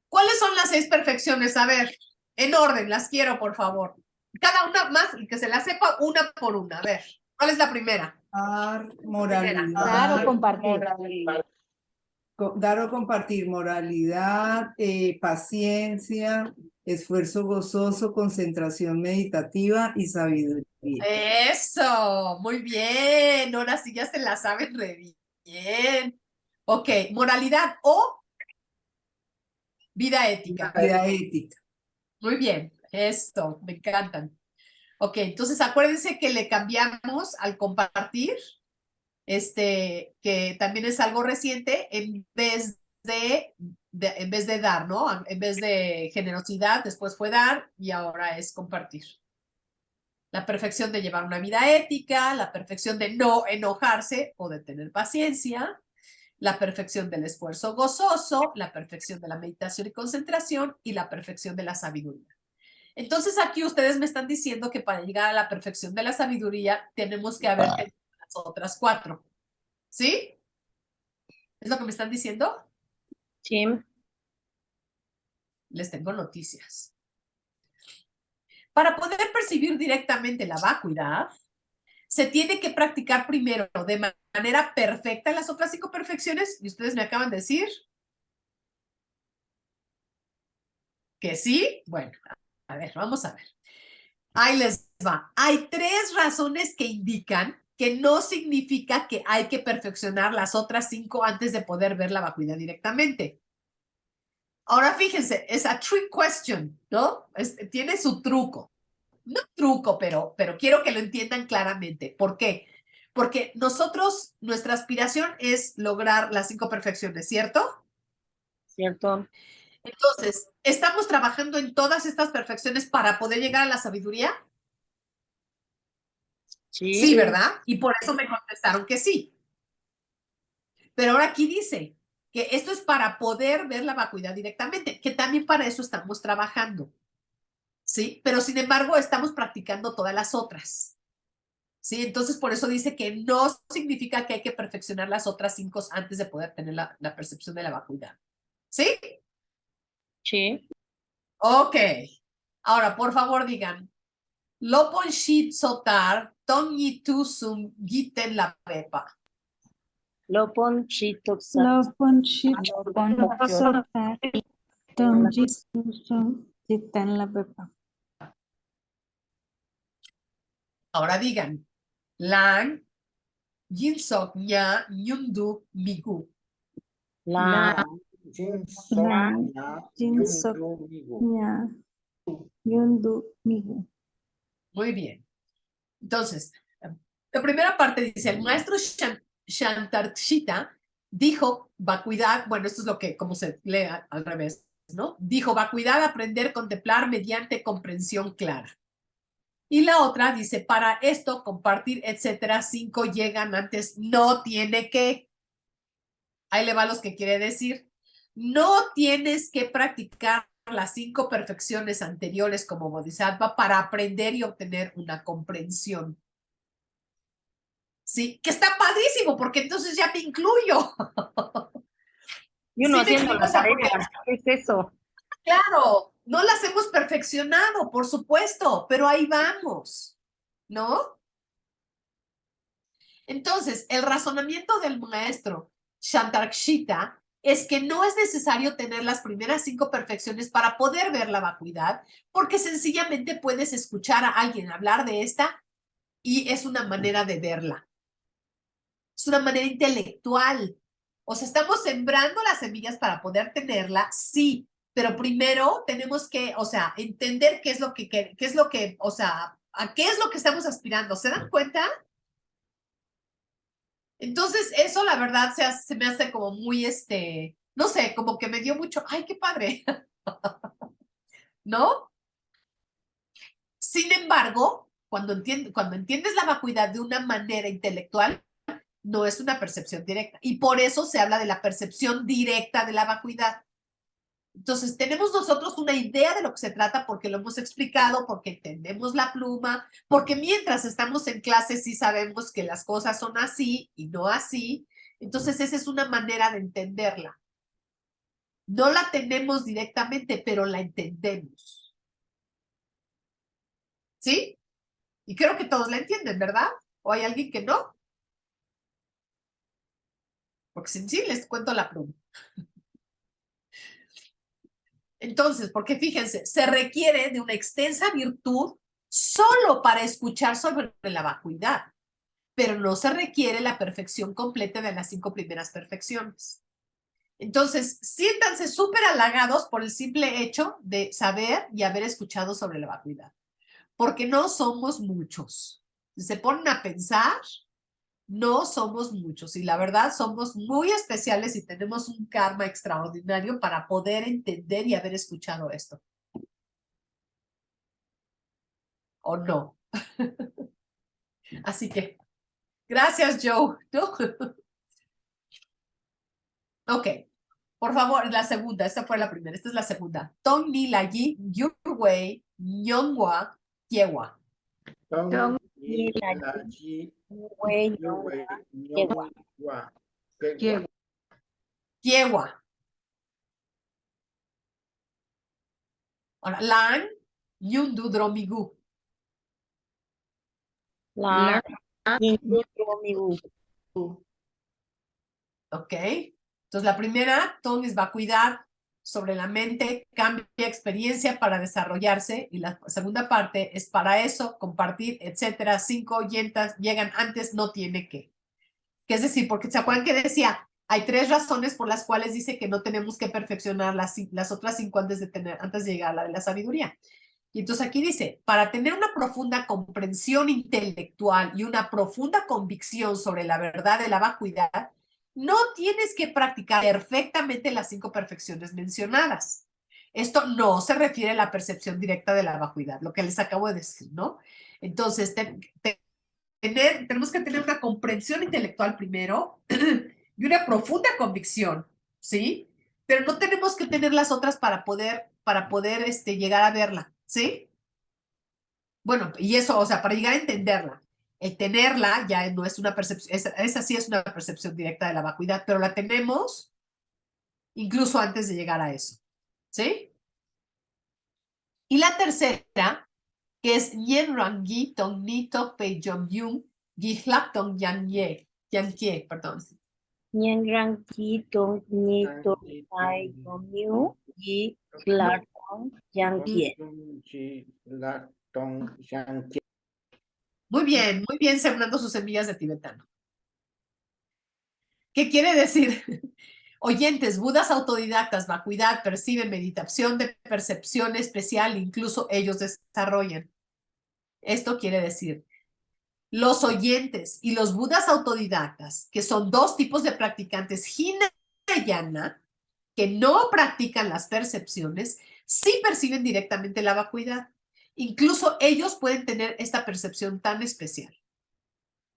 ¿Cuáles son las 6 perfecciones? A ver, en orden, las quiero, por favor. Cada una más y que se la sepa una por una. A ver, ¿cuál es la primera? Moralidad. Dar o compartir. Dar o compartir moralidad, paciencia, esfuerzo gozoso, concentración meditativa y sabiduría. Eso, muy bien. Ahora sí ya se la saben re bien. Ok, moralidad o vida ética. Vida ética. Muy bien, esto, me encantan. Ok, entonces acuérdense que le cambiamos al compartir, que también es algo reciente, en vez de dar, ¿no? En vez de generosidad, después fue dar y ahora es compartir. La perfección de llevar una vida ética, la perfección de no enojarse o de tener paciencia, la perfección del esfuerzo gozoso, la perfección de la meditación y concentración y la perfección de la sabiduría. Entonces aquí ustedes me están diciendo que para llegar a la perfección de la sabiduría tenemos que haber tenido las otras 4. ¿Sí? ¿Es lo que me están diciendo? Sí. Les tengo noticias. Para poder percibir directamente la vacuidad, se tiene que practicar primero de manera perfecta las otras 5 perfecciones y ustedes me acaban de decir que sí. Bueno, a ver, vamos a ver. Ahí les va. Hay 3 razones que indican que no significa que hay que perfeccionar las otras 5 antes de poder ver la vacuidad directamente. Ahora fíjense, es a trick question, ¿no? Tiene su truco. No truco, pero quiero que lo entiendan claramente. ¿Por qué? Porque nosotros, nuestra aspiración es lograr las 5 perfecciones, ¿cierto? Cierto. Entonces, ¿estamos trabajando en todas estas perfecciones para poder llegar a la sabiduría? Sí, ¿verdad? Y por eso me contestaron que sí. Pero ahora aquí dice que esto es para poder ver la vacuidad directamente, que también para eso estamos trabajando. ¿Sí? Pero sin embargo, estamos practicando todas las otras. ¿Sí? Entonces, por eso dice que no significa que hay que perfeccionar las otras 5 antes de poder tener la percepción de la vacuidad. ¿Sí? Sí. Ok. Ahora, por favor, digan. Lopon shit sotar, ton y tu sum giten la pepa. Lopon chito Lopon chip Con sotar ton jisuso jitan la pepa. Ahora digan. Lang, yinsok nya, nyundu, migu. la Jinsok La na jinsok yundu migu. nya yundu migu. Muy bien. Entonces, la primera parte dice, el maestro Shantarkshita dijo vacuidad, bueno, esto es lo que, como se lee al revés, ¿no? Dijo vacuidad, aprender, contemplar mediante comprensión clara. Y la otra dice, para esto, compartir, etcétera, 5 llegan antes, no tiene que. Ahí le va los que quiere decir. No tienes que practicar las 5 perfecciones anteriores como Bodhisattva para aprender y obtener una comprensión. Sí, que está padrísimo, porque entonces ya me incluyo. y uno Sí, me haciendo explico, la o sea, tarea. porque, ¿Qué es eso? claro, no las hemos perfeccionado, por supuesto, pero ahí vamos, ¿no? Entonces, el razonamiento del maestro Shantarkshita es que no es necesario tener las primeras 5 perfecciones para poder ver la vacuidad, porque sencillamente puedes escuchar a alguien hablar de esta y es una manera de verla. Es una manera intelectual. O sea, estamos sembrando las semillas para poder tenerla, sí, pero primero tenemos que, o sea, entender qué es lo que, o sea, a qué es lo que estamos aspirando. ¿Se dan cuenta? Entonces, eso la verdad se me hace como muy, no sé, como que me dio mucho, ay, qué padre, ¿no? Sin embargo, cuando entiendes la vacuidad de una manera intelectual, no es una percepción directa. Y por eso se habla de la percepción directa de la vacuidad. Entonces, tenemos nosotros una idea de lo que se trata porque lo hemos explicado, porque entendemos la pluma, porque mientras estamos en clase sí sabemos que las cosas son así y no así. Entonces, esa es una manera de entenderla. No la tenemos directamente, pero la entendemos. ¿Sí? Y creo que todos la entienden, ¿verdad? ¿O hay alguien que no? Porque sin sí les cuento la pluma. Entonces, porque fíjense, se requiere de una extensa virtud solo para escuchar sobre la vacuidad, pero no se requiere la perfección completa de las 5 primeras perfecciones. Entonces, siéntanse súper halagados por el simple hecho de saber y haber escuchado sobre la vacuidad, porque no somos muchos. Si se ponen a pensar, no somos muchos y la verdad somos muy especiales y tenemos un karma extraordinario para poder entender y haber escuchado esto. ¿O no? Así que, gracias, Joe. ¿No? Ok, por favor, la segunda, esta fue la primera, esta es la segunda. Tong ni la yi, yurwei, nyongwa, yewa. Tong y la ji Güey, yu wei Yewa. nyong wa. Yewa. Yewa. Ahora, lan, yundu, dromigu. la Migu. ¿Ok? Entonces, la primera, Tong es vacuidad sobre la mente, cambia experiencia para desarrollarse. Y la segunda parte es para eso, compartir, etcétera. 5 llegan antes, no tiene que. Es decir, porque se acuerdan que decía, hay 3 razones por las cuales dice que no tenemos que perfeccionar las otras 5 antes de llegar a la de la sabiduría. Y entonces aquí dice, para tener una profunda comprensión intelectual y una profunda convicción sobre la verdad de la vacuidad, no tienes que practicar perfectamente las 5 perfecciones mencionadas. Esto no se refiere a la percepción directa de la vacuidad, lo que les acabo de decir, ¿no? Entonces, tenemos que tener una comprensión intelectual primero y una profunda convicción, ¿sí? Pero no tenemos que tener las otras para poder llegar a verla, ¿sí? Bueno, y eso, o sea, para llegar a entenderla. El tenerla ya no es una percepción, esa sí es una percepción directa de la vacuidad, pero la tenemos incluso antes de llegar a eso, ¿sí? Y la tercera, que es Nien Rangi Tong Ni Tok Pei Jom Yung Gi Hlak Tong Yang Ye, perdón. Nhân răng chi tôn ni tôn tai gom miu yi la tong yang kie. Muy bien sembrando sus semillas de tibetano. ¿Qué quiere decir? Oyentes, budas autodidactas, vacuidad, perciben, meditación de percepción especial, incluso ellos desarrollan. Esto quiere decir, los oyentes y los budas autodidactas, que son dos tipos de practicantes Hinayana, que no practican las percepciones, sí perciben directamente la vacuidad. Incluso ellos pueden tener esta percepción tan especial.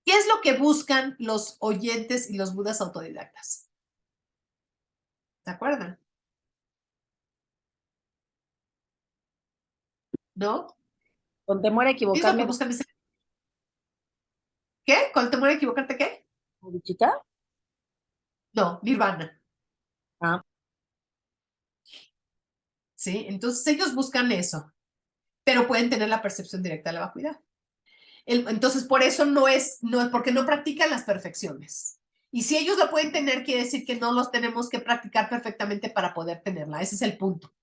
¿Qué es lo que buscan los oyentes y los budas autodidactas? ¿Se acuerdan? ¿No? Con temor a ¿Qué es lo que equivocarme, buscan? ¿Qué? ¿Con temor a equivocarte qué? Marichita. No, nirvana. Ah. ¿Sí? Entonces ellos buscan eso, pero pueden tener la percepción directa de la vacuidad. Entonces, por eso no es porque no practican las perfecciones. Y si ellos lo pueden tener, quiere decir que no los tenemos que practicar perfectamente para poder tenerla. Ese es el punto.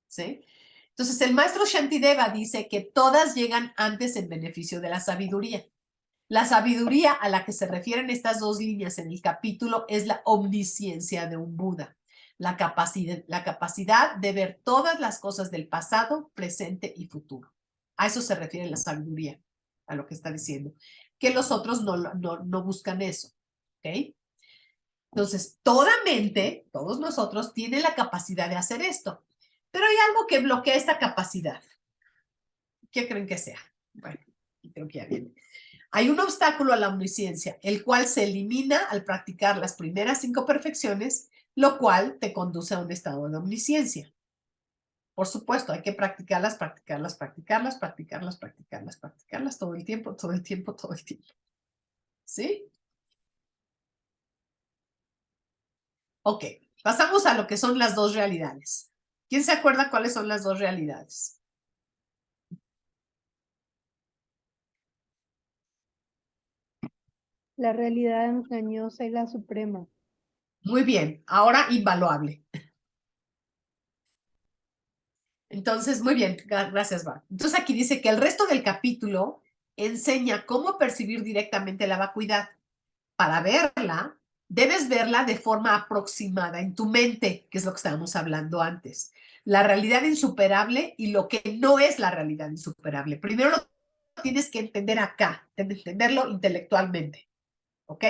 ¿Sí? Entonces, el maestro Shantideva dice que todas llegan antes en beneficio de la sabiduría. La sabiduría a la que se refieren estas dos líneas en el capítulo es la omnisciencia de un Buda, la capacidad de ver todas las cosas del pasado, presente y futuro. A eso se refiere la sabiduría, a lo que está diciendo. Que los otros no buscan eso. ¿Ok? Entonces, toda mente, todos nosotros, tiene la capacidad de hacer esto. Pero hay algo que bloquea esta capacidad. ¿Qué creen que sea? Bueno, creo que ya viene. Hay un obstáculo a la omnisciencia, el cual se elimina al practicar las primeras 5 perfecciones, lo cual te conduce a un estado de omnisciencia. Por supuesto, hay que practicarlas todo el tiempo. ¿Sí? Ok, pasamos a lo que son las dos realidades. ¿Quién se acuerda cuáles son las dos realidades? La realidad engañosa y la suprema. Muy bien, ahora invaluable. Entonces, muy bien, gracias, Bar. Entonces aquí dice que el resto del capítulo enseña cómo percibir directamente la vacuidad. Para verla, debes verla de forma aproximada en tu mente, que es lo que estábamos hablando antes. La realidad insuperable y lo que no es la realidad insuperable. Primero lo tienes que entender acá, entenderlo intelectualmente. ¿Ok?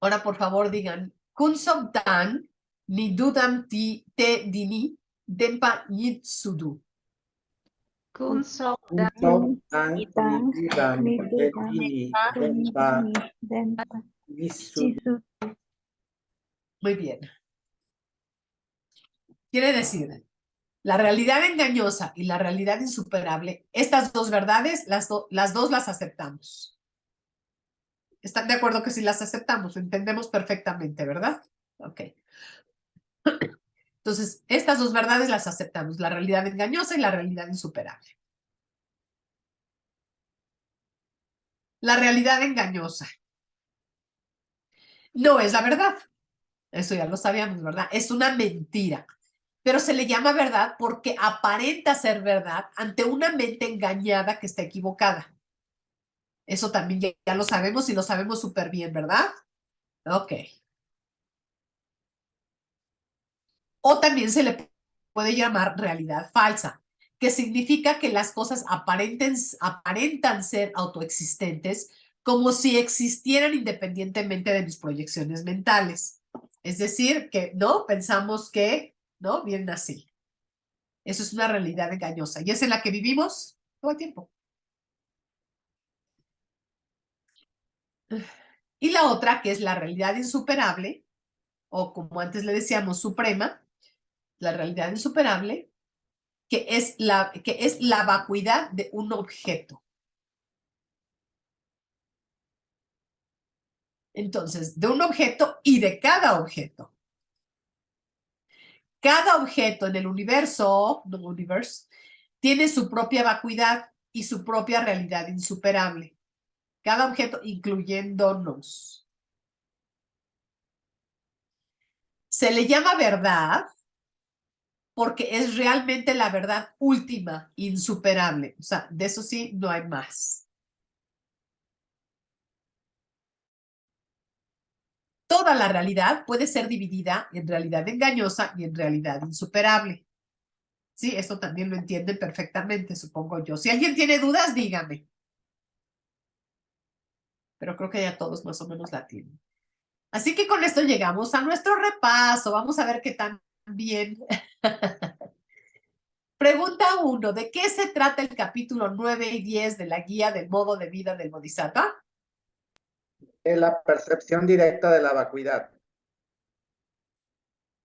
Ahora, por favor, digan, Kunsok Dan, ni dudam te dini, dempa nitsudu. Kunso Punto dan dan mi ni duda dempa denta visu. chisu Muy bien. Quiere decir, la realidad engañosa y la realidad insuperable, estas dos verdades, las dos las aceptamos. ¿Están de acuerdo que si las aceptamos? Entendemos perfectamente, ¿verdad? Ok. Entonces, estas dos verdades las aceptamos, la realidad engañosa y la realidad insuperable. La realidad engañosa no es la verdad. Eso ya lo sabíamos, ¿verdad? Es una mentira. Pero se le llama verdad porque aparenta ser verdad ante una mente engañada que está equivocada. Eso también ya lo sabemos y lo sabemos súper bien, ¿verdad? Ok. O también se le puede llamar realidad falsa, que significa que las cosas aparentan ser autoexistentes como si existieran independientemente de mis proyecciones mentales. Es decir, que no pensamos que, ¿no? Vienen así. Eso es una realidad engañosa y es en la que vivimos todo el tiempo. Y la otra, que es la realidad insuperable, o como antes le decíamos, suprema, la realidad insuperable, que es la vacuidad de un objeto. Entonces, de un objeto y de cada objeto. Cada objeto en el universo, tiene su propia vacuidad y su propia realidad insuperable. Cada objeto, incluyéndonos. Se le llama verdad porque es realmente la verdad última, insuperable. O sea, de eso sí, no hay más. Toda la realidad puede ser dividida en realidad engañosa y en realidad insuperable. Sí, esto también lo entienden perfectamente, supongo yo. Si alguien tiene dudas, dígame. Pero creo que ya todos más o menos la tienen. Así que con esto llegamos a nuestro repaso. Vamos a ver qué tan bien. Pregunta 1. ¿De qué se trata el capítulo 9 y 10 de la guía del modo de vida del Bodhisattva? Es la percepción directa de la vacuidad.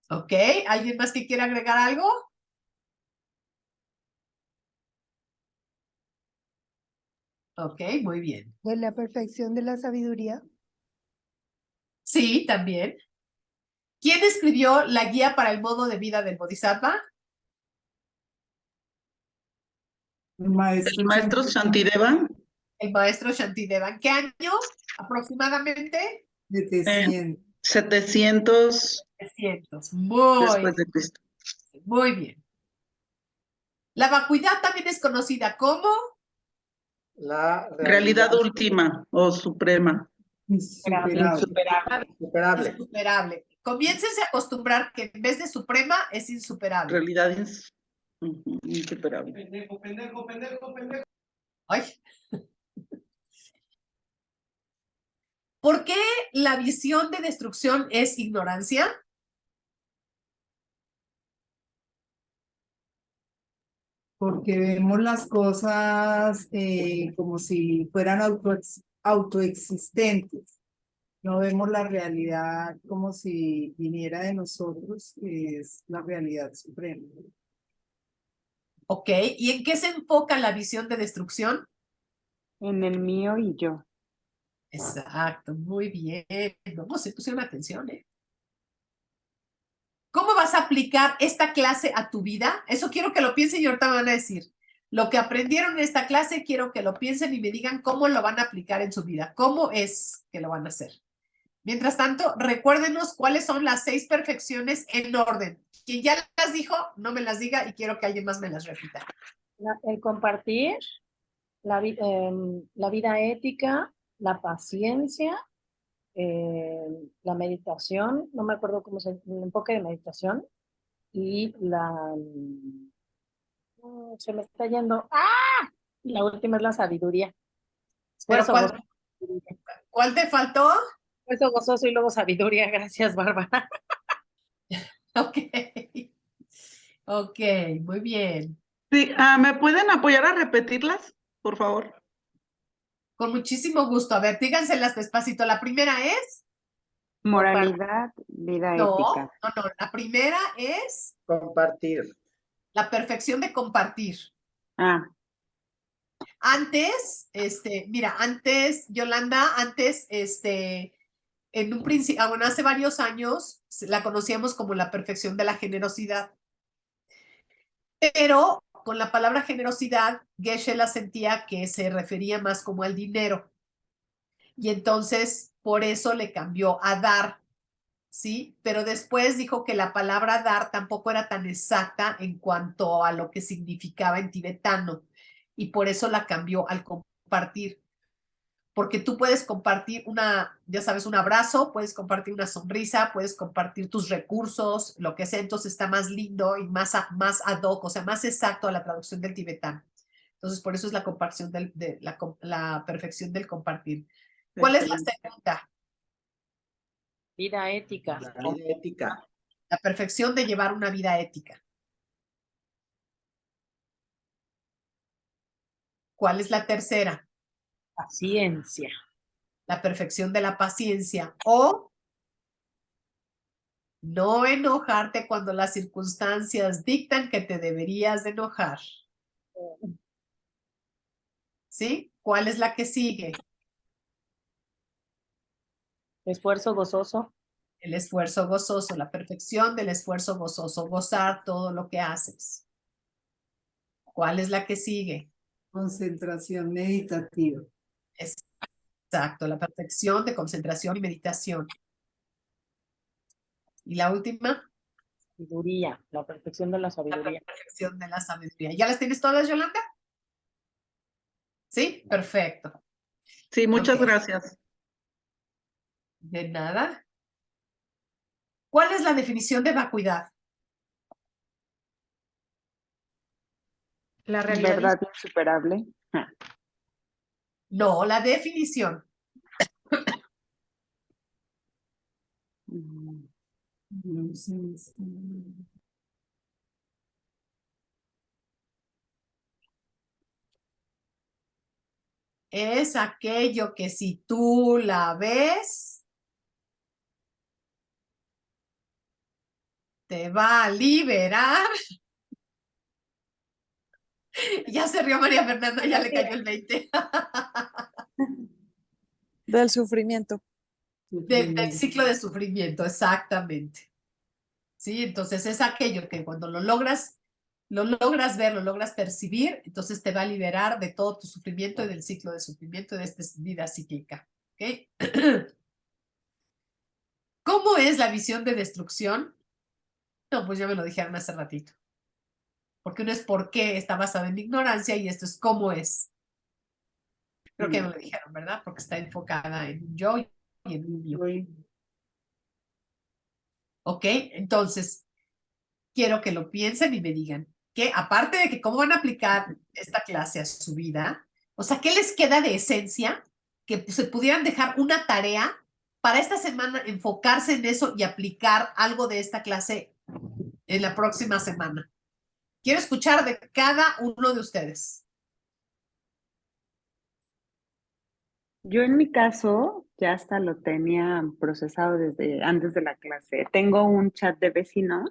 Ok, ¿alguien más que quiera agregar algo? Ok, muy bien. De la perfección de la sabiduría. Sí, también. ¿Quién escribió la guía para el modo de vida del Bodhisattva? El maestro El maestro Shantideva, El maestro Shantideva. ¿En qué año aproximadamente? 700. 700 300. Muy, después de Cristo. muy bien. La vacuidad también es conocida como La Realidad última o suprema. Insuperable. insuperable. insuperable. Comiéncense a acostumbrar que en vez de suprema es insuperable. Realidad insuperable. Ay. ¿Por qué la visión de destrucción es ignorancia? Porque vemos las cosas como si fueran autoexistentes. No vemos la realidad como si viniera de nosotros, que es la realidad suprema. Ok, ¿y en qué se enfoca la visión de destrucción? En el mío y yo. Exacto, muy bien. No, se pusieron atención, ¿eh? ¿Cómo vas a aplicar esta clase a tu vida? Eso quiero que lo piensen y ahorita me van a decir. Lo que aprendieron en esta clase, quiero que lo piensen y me digan cómo lo van a aplicar en su vida. ¿Cómo es que lo van a hacer? Mientras tanto, recuérdenos cuáles son las 6 perfecciones en orden. Quien ya las dijo, no me las diga y quiero que alguien más me las repita. El compartir, la vida ética, la paciencia, la meditación, no me acuerdo cómo se llama, el enfoque de meditación, y se me está yendo. ¡Ah! La última es la sabiduría. Pero Esfuerzo ¿cuál te faltó? gozoso y luego sabiduría. Gracias, Bárbara. Ok. Ok, muy bien. Sí, ¿me pueden apoyar a repetirlas, por favor? Con muchísimo gusto. A ver, díganselas despacito. La primera es... Moralidad, vida No, ética. no. La primera es Compartir. la perfección de compartir. Ah, Antes, mira, antes, Yolanda, en un principio, bueno, hace varios años la conocíamos como la perfección de la generosidad. Pero con la palabra generosidad, Geshe la sentía que se refería más como al dinero. Y entonces, por eso le cambió a dar, ¿sí? Pero después dijo que la palabra dar tampoco era tan exacta en cuanto a lo que significaba en tibetano. Y por eso la cambió al compartir. Porque tú puedes compartir ya sabes, un abrazo, puedes compartir una sonrisa, puedes compartir tus recursos, lo que sea, entonces está más lindo y más ad hoc, o sea, más exacto a la traducción del tibetano. Entonces, por eso es la comparación la perfección del compartir. ¿Cuál es la segunda? Vida ética. La vida ética. La perfección de llevar una vida ética. ¿Cuál es la tercera? Paciencia. La perfección de la paciencia. O no enojarte cuando las circunstancias dictan que te deberías de enojar. ¿Sí? ¿Cuál es la que sigue? Esfuerzo gozoso. El esfuerzo gozoso, la perfección del esfuerzo gozoso, gozar todo lo que haces. ¿Cuál es la que sigue? Concentración meditativa. Exacto, la perfección de concentración y meditación. Y la última, Sabiduría, la perfección de la la sabiduría. perfección de la sabiduría. ¿Ya las tienes todas, Yolanda? Sí, perfecto. Sí, muchas Ok. gracias. De nada. ¿Cuál es la definición de vacuidad? La realidad Verdad insuperable. Ah, No, la definición. mm, Es aquello que si tú la ves, te va a liberar. Ya se rió María Fernanda, ya le cayó el 20. Del sufrimiento. Del ciclo de sufrimiento, exactamente. ¿Sí? Entonces es aquello que cuando lo logras ver, lo logras percibir, entonces te va a liberar de todo tu sufrimiento y del ciclo de sufrimiento de esta vida cíclica. ¿Ok? ¿Cómo es la visión de destrucción? No, pues ya me lo dijeron hace ratito. Porque uno es por qué está basado en ignorancia y esto es cómo es. Creo que ya me lo dijeron, ¿verdad? Porque está enfocada en un yo y en un mío. ¿Ok? Entonces, quiero que lo piensen y me digan que aparte de que cómo van a aplicar esta clase a su vida, o sea, ¿qué les queda de esencia? Que se pudieran dejar una tarea para esta semana, enfocarse en eso y aplicar algo de esta clase en la próxima semana. Quiero escuchar de cada uno de ustedes. Yo en mi caso ya hasta lo tenía procesado desde antes de la clase. Tengo un chat de vecinos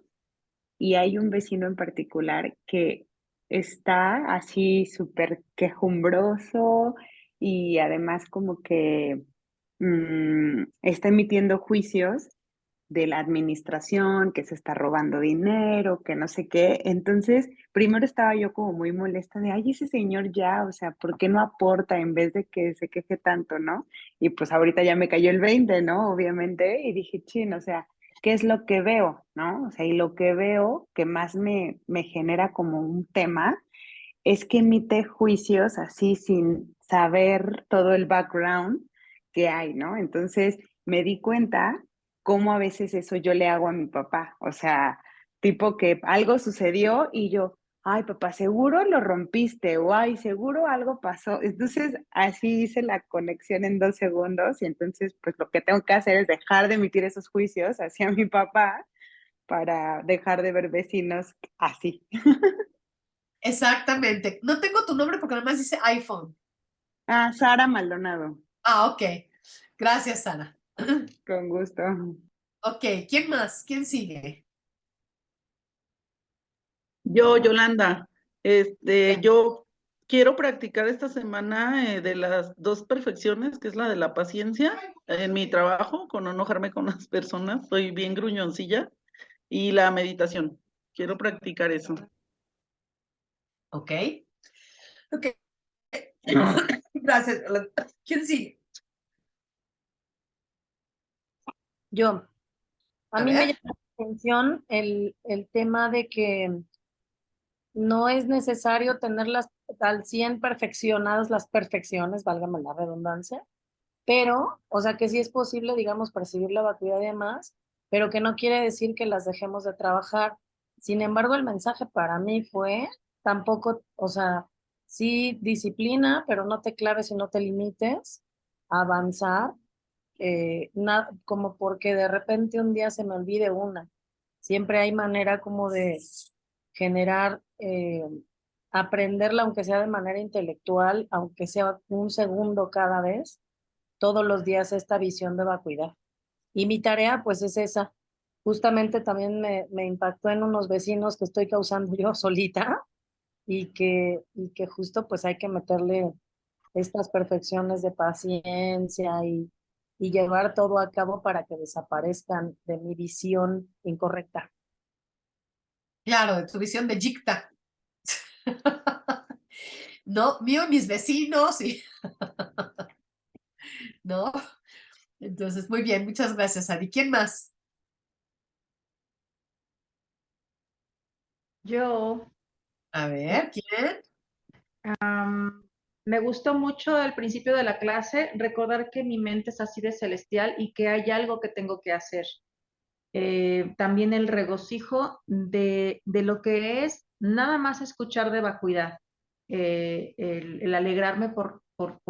y hay un vecino en particular que está así súper quejumbroso y además como que está emitiendo juicios de la administración, que se está robando dinero, que no sé qué. Entonces, primero estaba yo como muy molesta de, ay, ese señor ya, o sea, ¿por qué no aporta en vez de que se queje tanto, no? Y pues ahorita ya me cayó el 20, ¿no? Obviamente, y dije, chin, o sea, ¿qué es lo que veo, no? O sea, y lo que veo que más me genera como un tema es que emite juicios así sin saber todo el background que hay, ¿no? Entonces me di cuenta cómo a veces eso yo le hago a mi papá, o sea, tipo que algo sucedió y yo, ay, papá, seguro lo rompiste o ay, seguro algo pasó. Entonces así hice la conexión en 2 segundos y entonces pues lo que tengo que hacer es dejar de emitir esos juicios hacia mi papá para dejar de ver vecinos así. Exactamente. No tengo tu nombre porque nada más dice iPhone. Ah, Sara Maldonado. Ah, ok. Gracias, Ana. Con gusto. Ok, ¿quién más? ¿Quién sigue? Yo, Yolanda, yo quiero practicar esta semana de las dos perfecciones, que es la de la paciencia en mi trabajo, con no enojarme con las personas, soy bien gruñoncilla, y la meditación. Quiero practicar eso. Ok. Ok. Gracias, Yolanda. ¿Quién sigue? Yo, a A mí me ver. llama la atención el tema de que no es necesario tenerlas al 100 perfeccionadas las perfecciones, válgame la redundancia, pero, o sea, que sí es posible, digamos, percibir la vacuidad y demás, pero que no quiere decir que las dejemos de trabajar. Sin embargo, el mensaje para mí fue tampoco, o sea, sí disciplina, pero no te claves y no te limites a avanzar, como porque de repente un día se me olvide una. Siempre hay manera como de generar aprenderla, aunque sea de manera intelectual, aunque sea un segundo cada vez, todos los días esta visión de vacuidad. Y mi tarea, pues, es esa. Justamente también me impactó en unos vecinos que estoy causando yo solita y que justo pues hay que meterle estas perfecciones de paciencia y llevar todo a cabo para que desaparezcan de mi visión incorrecta. Claro, de tu visión de Jicta. No, mío y mis vecinos, y ¿no? Entonces, muy bien, muchas gracias, Adi. ¿Quién más? Yo, A ver, ¿quién? me gustó mucho el principio de la clase, recordar que mi mente es así de celestial y que hay algo que tengo que hacer. También el regocijo de lo que es nada más escuchar de vacuidad, el alegrarme por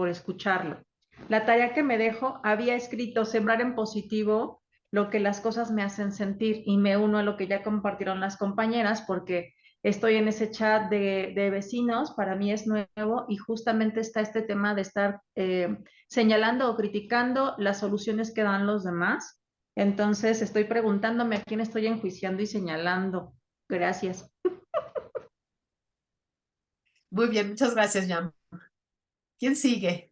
escucharlo. La tarea que me dejo, había escrito sembrar en positivo lo que las cosas me hacen sentir y me uno a lo que ya compartieron las compañeras porque estoy en ese chat de vecinos, para mí es nuevo y justamente está este tema de estar señalando o criticando las soluciones que dan los demás. Entonces estoy preguntándome a quién estoy enjuiciando y señalando. Gracias. Muy bien, muchas gracias, Jan. ¿Quién sigue?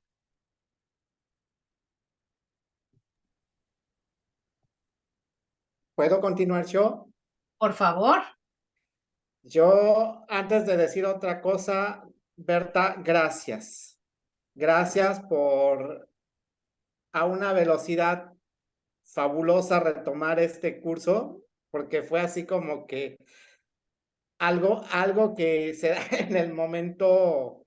¿Puedo continuar yo? Por favor. Yo, antes de decir otra cosa, Berta, gracias. Gracias por a una velocidad fabulosa retomar este curso, porque fue así como que algo que se da en el momento,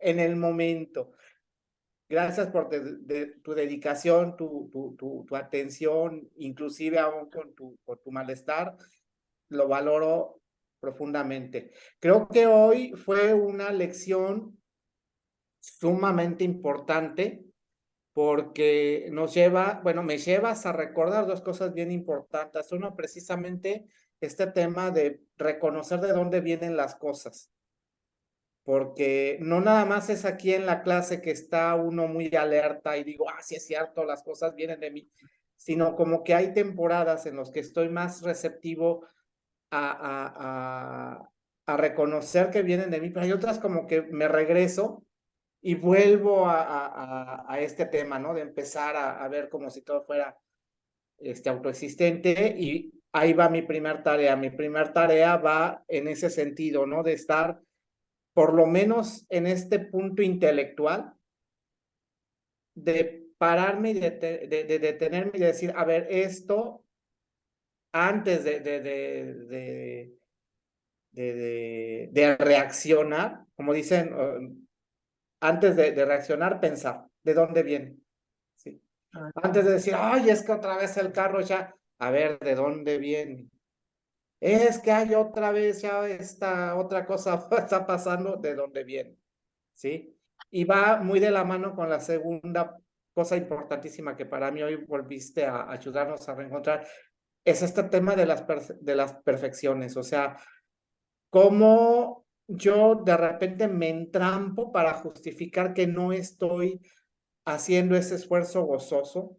Gracias por tu dedicación, tu atención, inclusive aún con tu malestar, lo valoro profundamente. Creo que hoy fue una lección sumamente importante porque me llevas a recordar dos cosas bien importantes. Uno, precisamente este tema de reconocer de dónde vienen las cosas, porque no nada más es aquí en la clase que está uno muy alerta y digo, sí es cierto, las cosas vienen de mí, sino como que hay temporadas en las que estoy más receptivo a reconocer que vienen de mí, pero hay otras como que me regreso y vuelvo a este tema, ¿no? De empezar a ver como si todo fuera autoexistente y ahí va mi primer tarea. Mi primer tarea va en ese sentido, ¿no? De estar por lo menos en este punto intelectual, de pararme y de detenerme y de decir, a ver, esto antes de reaccionar, como dicen, antes de reaccionar, pensar de dónde viene. ¿Sí? Antes de decir, ay, es que otra vez el carro ya, a ver, ¿de dónde viene? Es que hay otra vez ya esta otra cosa está pasando, ¿de dónde viene? ¿Sí? Y va muy de la mano con la segunda cosa importantísima que para mí hoy volviste a ayudarnos a reencontrar, es este tema de las perfecciones, o sea, cómo yo de repente me entrampo para justificar que no estoy haciendo ese esfuerzo gozoso,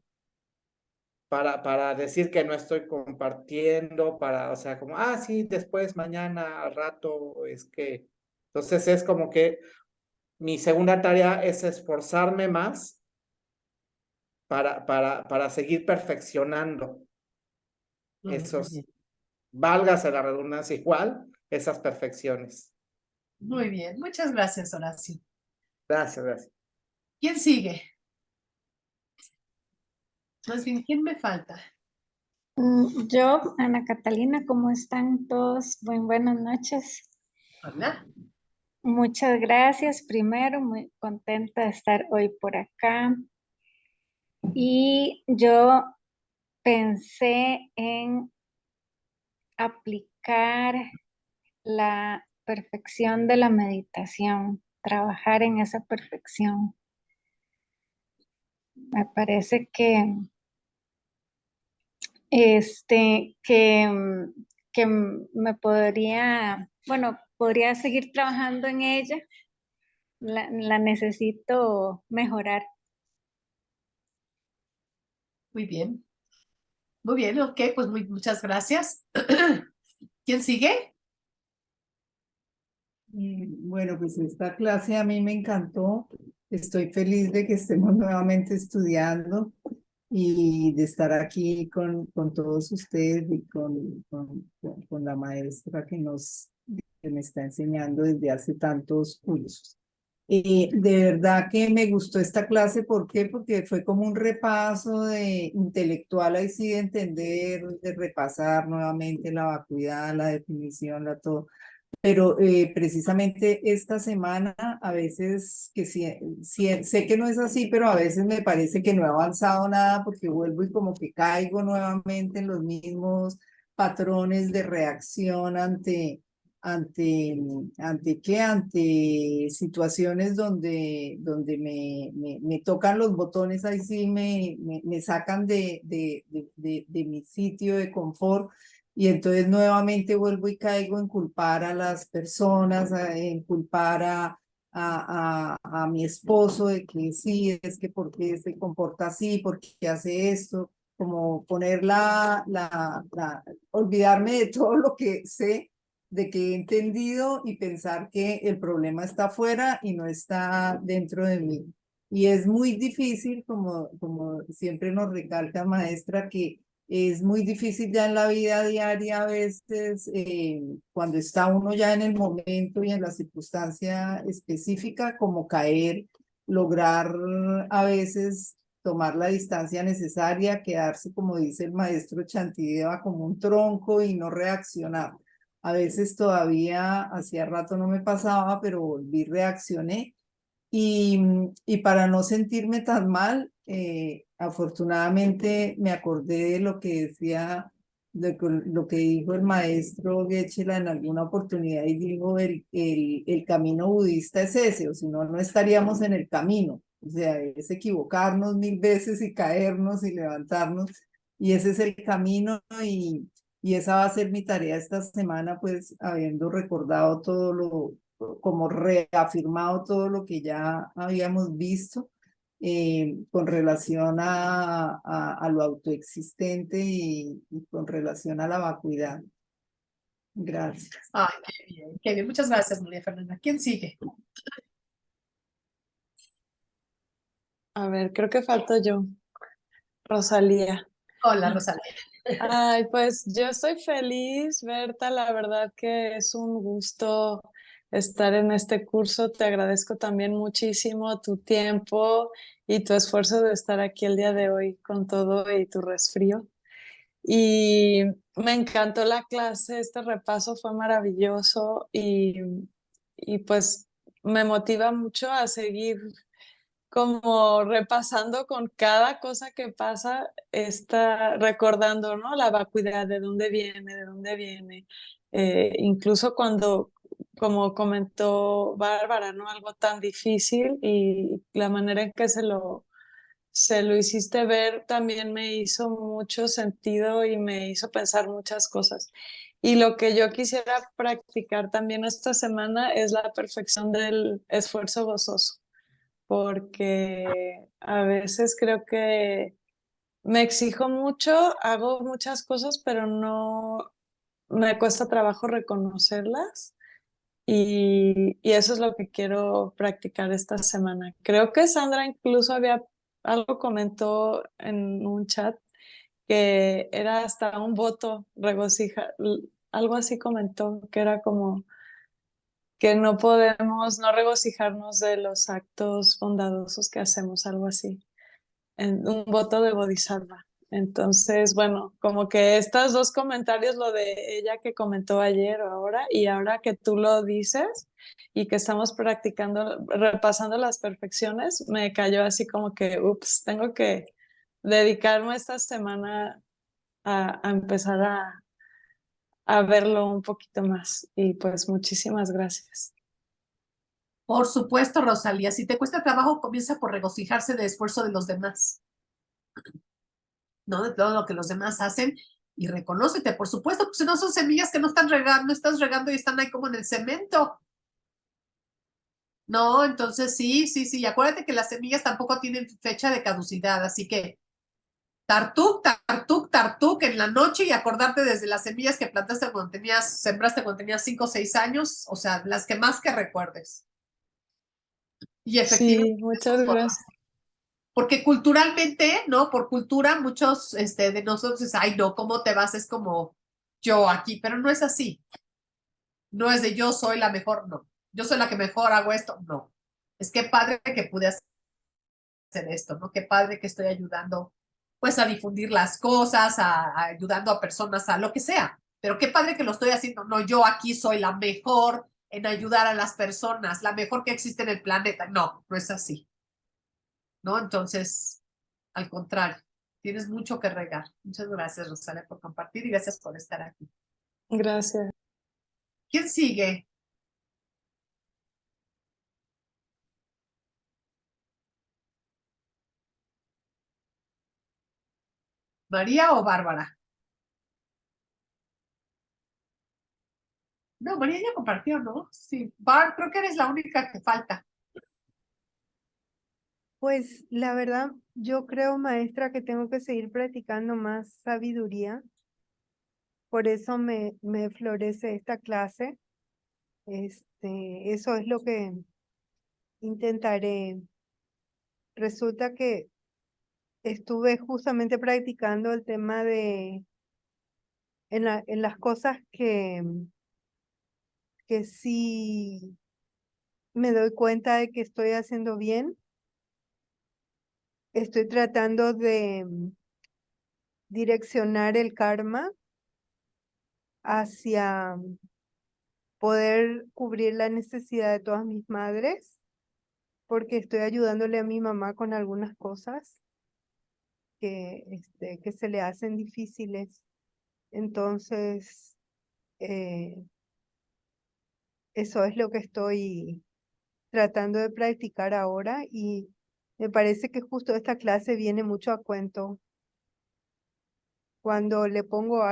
para decir que no estoy compartiendo, o sea, como, sí, después, mañana, al rato, es que, entonces es como que mi segunda tarea es esforzarme más para seguir perfeccionando esos, válgase la redundancia igual, esas perfecciones. Muy bien, muchas gracias, Horacio. Gracias, gracias. ¿Quién sigue? Más bien, ¿quién me falta? Yo, Ana Catalina, ¿cómo están todos? Muy buenas noches. Hola. Muchas gracias. Primero, muy contenta de estar hoy por acá. Y yo pensé en aplicar la perfección de la meditación, trabajar en esa perfección. Me parece que me podría, bueno, podría seguir trabajando en ella. La necesito mejorar. Muy bien. Muy bien, ok, pues muchas gracias. ¿Quién sigue? Bueno, pues esta clase a mí me encantó. Estoy feliz de que estemos nuevamente estudiando y de estar aquí con todos ustedes y con la maestra que me está enseñando desde hace tantos cursos. De verdad que me gustó esta clase, ¿por qué? Porque fue como un repaso intelectual, ahí sí de entender, de repasar nuevamente la vacuidad, la definición, pero precisamente esta semana, a veces que sé que no es así, pero a veces me parece que no he avanzado nada porque vuelvo y como que caigo nuevamente en los mismos patrones de reacción ante situaciones donde me tocan los botones, ahí sí me sacan de mi sitio de confort. Y entonces nuevamente vuelvo y caigo en culpar a las personas, en culpar a mi esposo de que sí, es que por qué se comporta así, por qué hace esto, como poner olvidarme de todo lo que sé, de que he entendido y pensar que el problema está afuera y no está dentro de mí. Y es muy difícil, como siempre nos recalca maestra, que es muy difícil ya en la vida diaria a veces, cuando está uno ya en el momento y en la circunstancia específica, como caer, lograr a veces tomar la distancia necesaria, quedarse, como dice el maestro Chantideva, como un tronco y no reaccionar. A veces todavía, hacía rato no me pasaba, pero volví, reaccioné. Y para no sentirme tan mal, afortunadamente me acordé de lo que decía, lo que dijo el maestro Geshe-la en alguna oportunidad y dijo, el camino budista es ese, o si no, no estaríamos en el camino. O sea, es equivocarnos 1000 veces y caernos y levantarnos, y ese es el camino y esa va a ser mi tarea esta semana, pues habiendo recordado como reafirmado todo lo que ya habíamos visto con relación a lo autoexistente y con relación a la vacuidad. Gracias. Ay, qué bien. Muchas gracias, María Fernanda. ¿Quién sigue? A ver, creo que falto yo. Rosalía. Hola, Rosalía. Ay, pues yo estoy feliz, Berta. La verdad que es un gusto estar en este curso. Te agradezco también muchísimo tu tiempo y tu esfuerzo de estar aquí el día de hoy con todo y tu resfrío. Y me encantó la clase, este repaso fue maravilloso y pues me motiva mucho a seguir como repasando con cada cosa que pasa, está recordando, ¿no? La vacuidad, de dónde viene, de dónde viene. Incluso cuando, como comentó Bárbara, ¿no? Algo tan difícil y la manera en que se lo hiciste ver también me hizo mucho sentido y me hizo pensar muchas cosas. Y lo que yo quisiera practicar también esta semana es la perfección del esfuerzo gozoso, porque a veces creo que me exijo mucho, hago muchas cosas, pero no me cuesta trabajo reconocerlas. Y eso es lo que quiero practicar esta semana. Creo que Sandra incluso algo comentó en un chat que era hasta un voto algo así comentó, que era como que no podemos no regocijarnos de los actos bondadosos que hacemos, algo así, en un voto de Bodhisattva. Entonces, bueno, como que estos dos comentarios, lo de ella que comentó ayer o ahora, y ahora que tú lo dices y que estamos practicando, repasando las perfecciones, me cayó así como que, ups, tengo que dedicarme esta semana a empezar a verlo un poquito más. Y pues muchísimas gracias. Por supuesto, Rosalía. Si te cuesta trabajo, comienza por regocijarse del esfuerzo de los demás, ¿no? De todo lo que los demás hacen. y reconócete, por supuesto, porque si no son semillas que no están regando, no estás regando y están ahí como en el cemento. No, entonces sí, y acuérdate que las semillas tampoco tienen fecha de caducidad, así que tartuc, tartuc, tartuc en la noche y acordarte desde las semillas que plantaste cuando sembraste cuando tenías 5 o 6 años, o sea, las que más que recuerdes. Y efectivamente, Sí, muchas gracias. porque culturalmente, ¿no? Por cultura, muchos de nosotros dicen, ay, no, ¿cómo te vas? Es como yo aquí, pero no es así. No es de yo soy la mejor, no. Yo soy la que mejor hago esto, no. Es que padre que pude hacer esto, ¿no? Qué padre que estoy ayudando, pues, a difundir las cosas, ayudando a personas, a lo que sea. Pero qué padre que lo estoy haciendo. No, yo aquí soy la mejor en ayudar a las personas, la mejor que existe en el planeta. No, no es así. ¿No? Entonces, al contrario, tienes mucho que regar. Muchas gracias, Rosalia, por compartir y gracias por estar aquí. Gracias. ¿Quién sigue? ¿María o Bárbara? No, María ya compartió, ¿no? Sí, creo que eres la única que falta. Pues la verdad, yo creo, maestra, que tengo que seguir practicando más sabiduría. Por eso me florece esta clase. Eso es lo que intentaré. Resulta que estuve justamente practicando el tema de en las cosas que sí me doy cuenta de que estoy haciendo bien. Estoy tratando de direccionar el karma hacia poder cubrir la necesidad de todas mis madres, porque estoy ayudándole a mi mamá con algunas cosas que se le hacen difíciles. Entonces, eso es lo que estoy tratando de practicar ahora y me parece que justo esta clase viene mucho a cuento. Cuando le pongo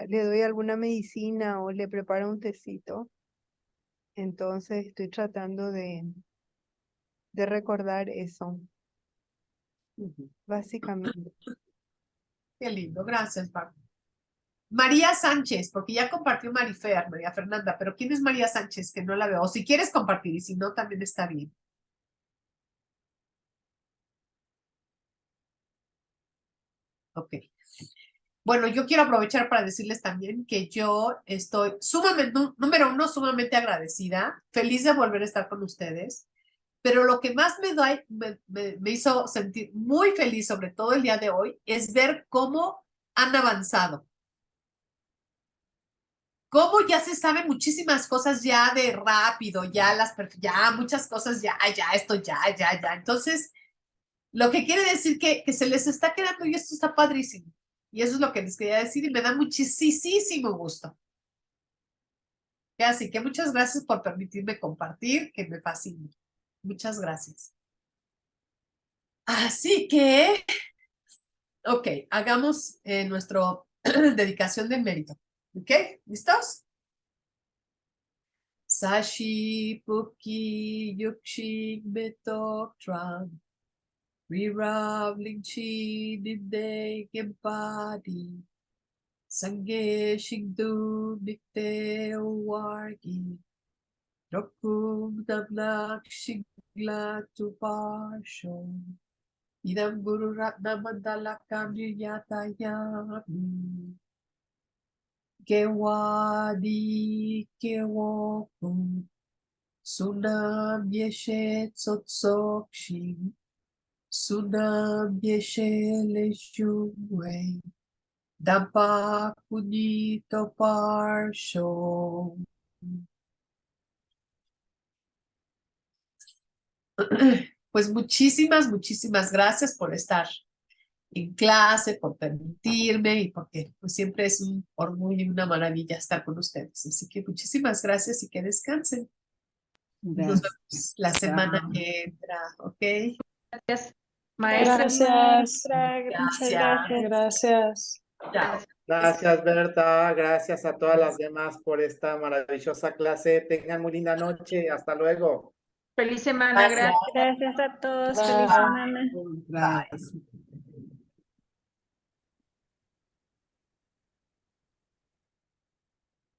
le doy alguna medicina o le preparo un tecito, entonces estoy tratando de recordar eso, básicamente. Qué lindo, gracias, Bárbara. María Sánchez, porque ya compartió María Fernanda, pero ¿quién es María Sánchez? Que no la veo. O si quieres compartir y si no, también está bien. Ok. Bueno, yo quiero aprovechar para decirles también que yo estoy sumamente, número uno, sumamente agradecida, feliz de volver a estar con ustedes, pero lo que más me hizo sentir muy feliz, sobre todo el día de hoy, es ver cómo han avanzado. Cómo ya se saben muchísimas cosas ya de rápido, ya muchas cosas ya. Entonces, lo que quiere decir que se les está quedando y esto está padrísimo. Y eso es lo que les quería decir y me da muchísimo gusto. Así que muchas gracias por permitirme compartir, que me fascina. Muchas gracias. Así que, ok, hagamos nuestro dedicación de mérito. ¿Ok? ¿Listos? Sashi Puki Yukshi Meto Tran Riravling Chi Ninde Gempadi Sange Shingdu Nikte Wargi Rokum Namlak Shingla Tuparsho Idam Guru Ratna Mandala Kamyata Yami Gewadi Kewoku Sunam Yeshe Tsotsokshi Sunam Yeshe Leshue Dampa Kunito Parsho. Pues muchísimas gracias por estar en clase, por permitirme y porque pues, siempre es un orgullo y una maravilla estar con ustedes. Así que muchísimas gracias y que descansen. Nos vemos la semana que entra, ¿ok? Gracias, maestra. Gracias. Muchas gracias. Gracias. Chao. Gracias, Berta. Gracias a todas las demás por esta maravillosa clase. Tengan muy linda noche. Hasta luego. Feliz semana, gracias. Gracias a todos. Bye. Feliz semana. Gracias.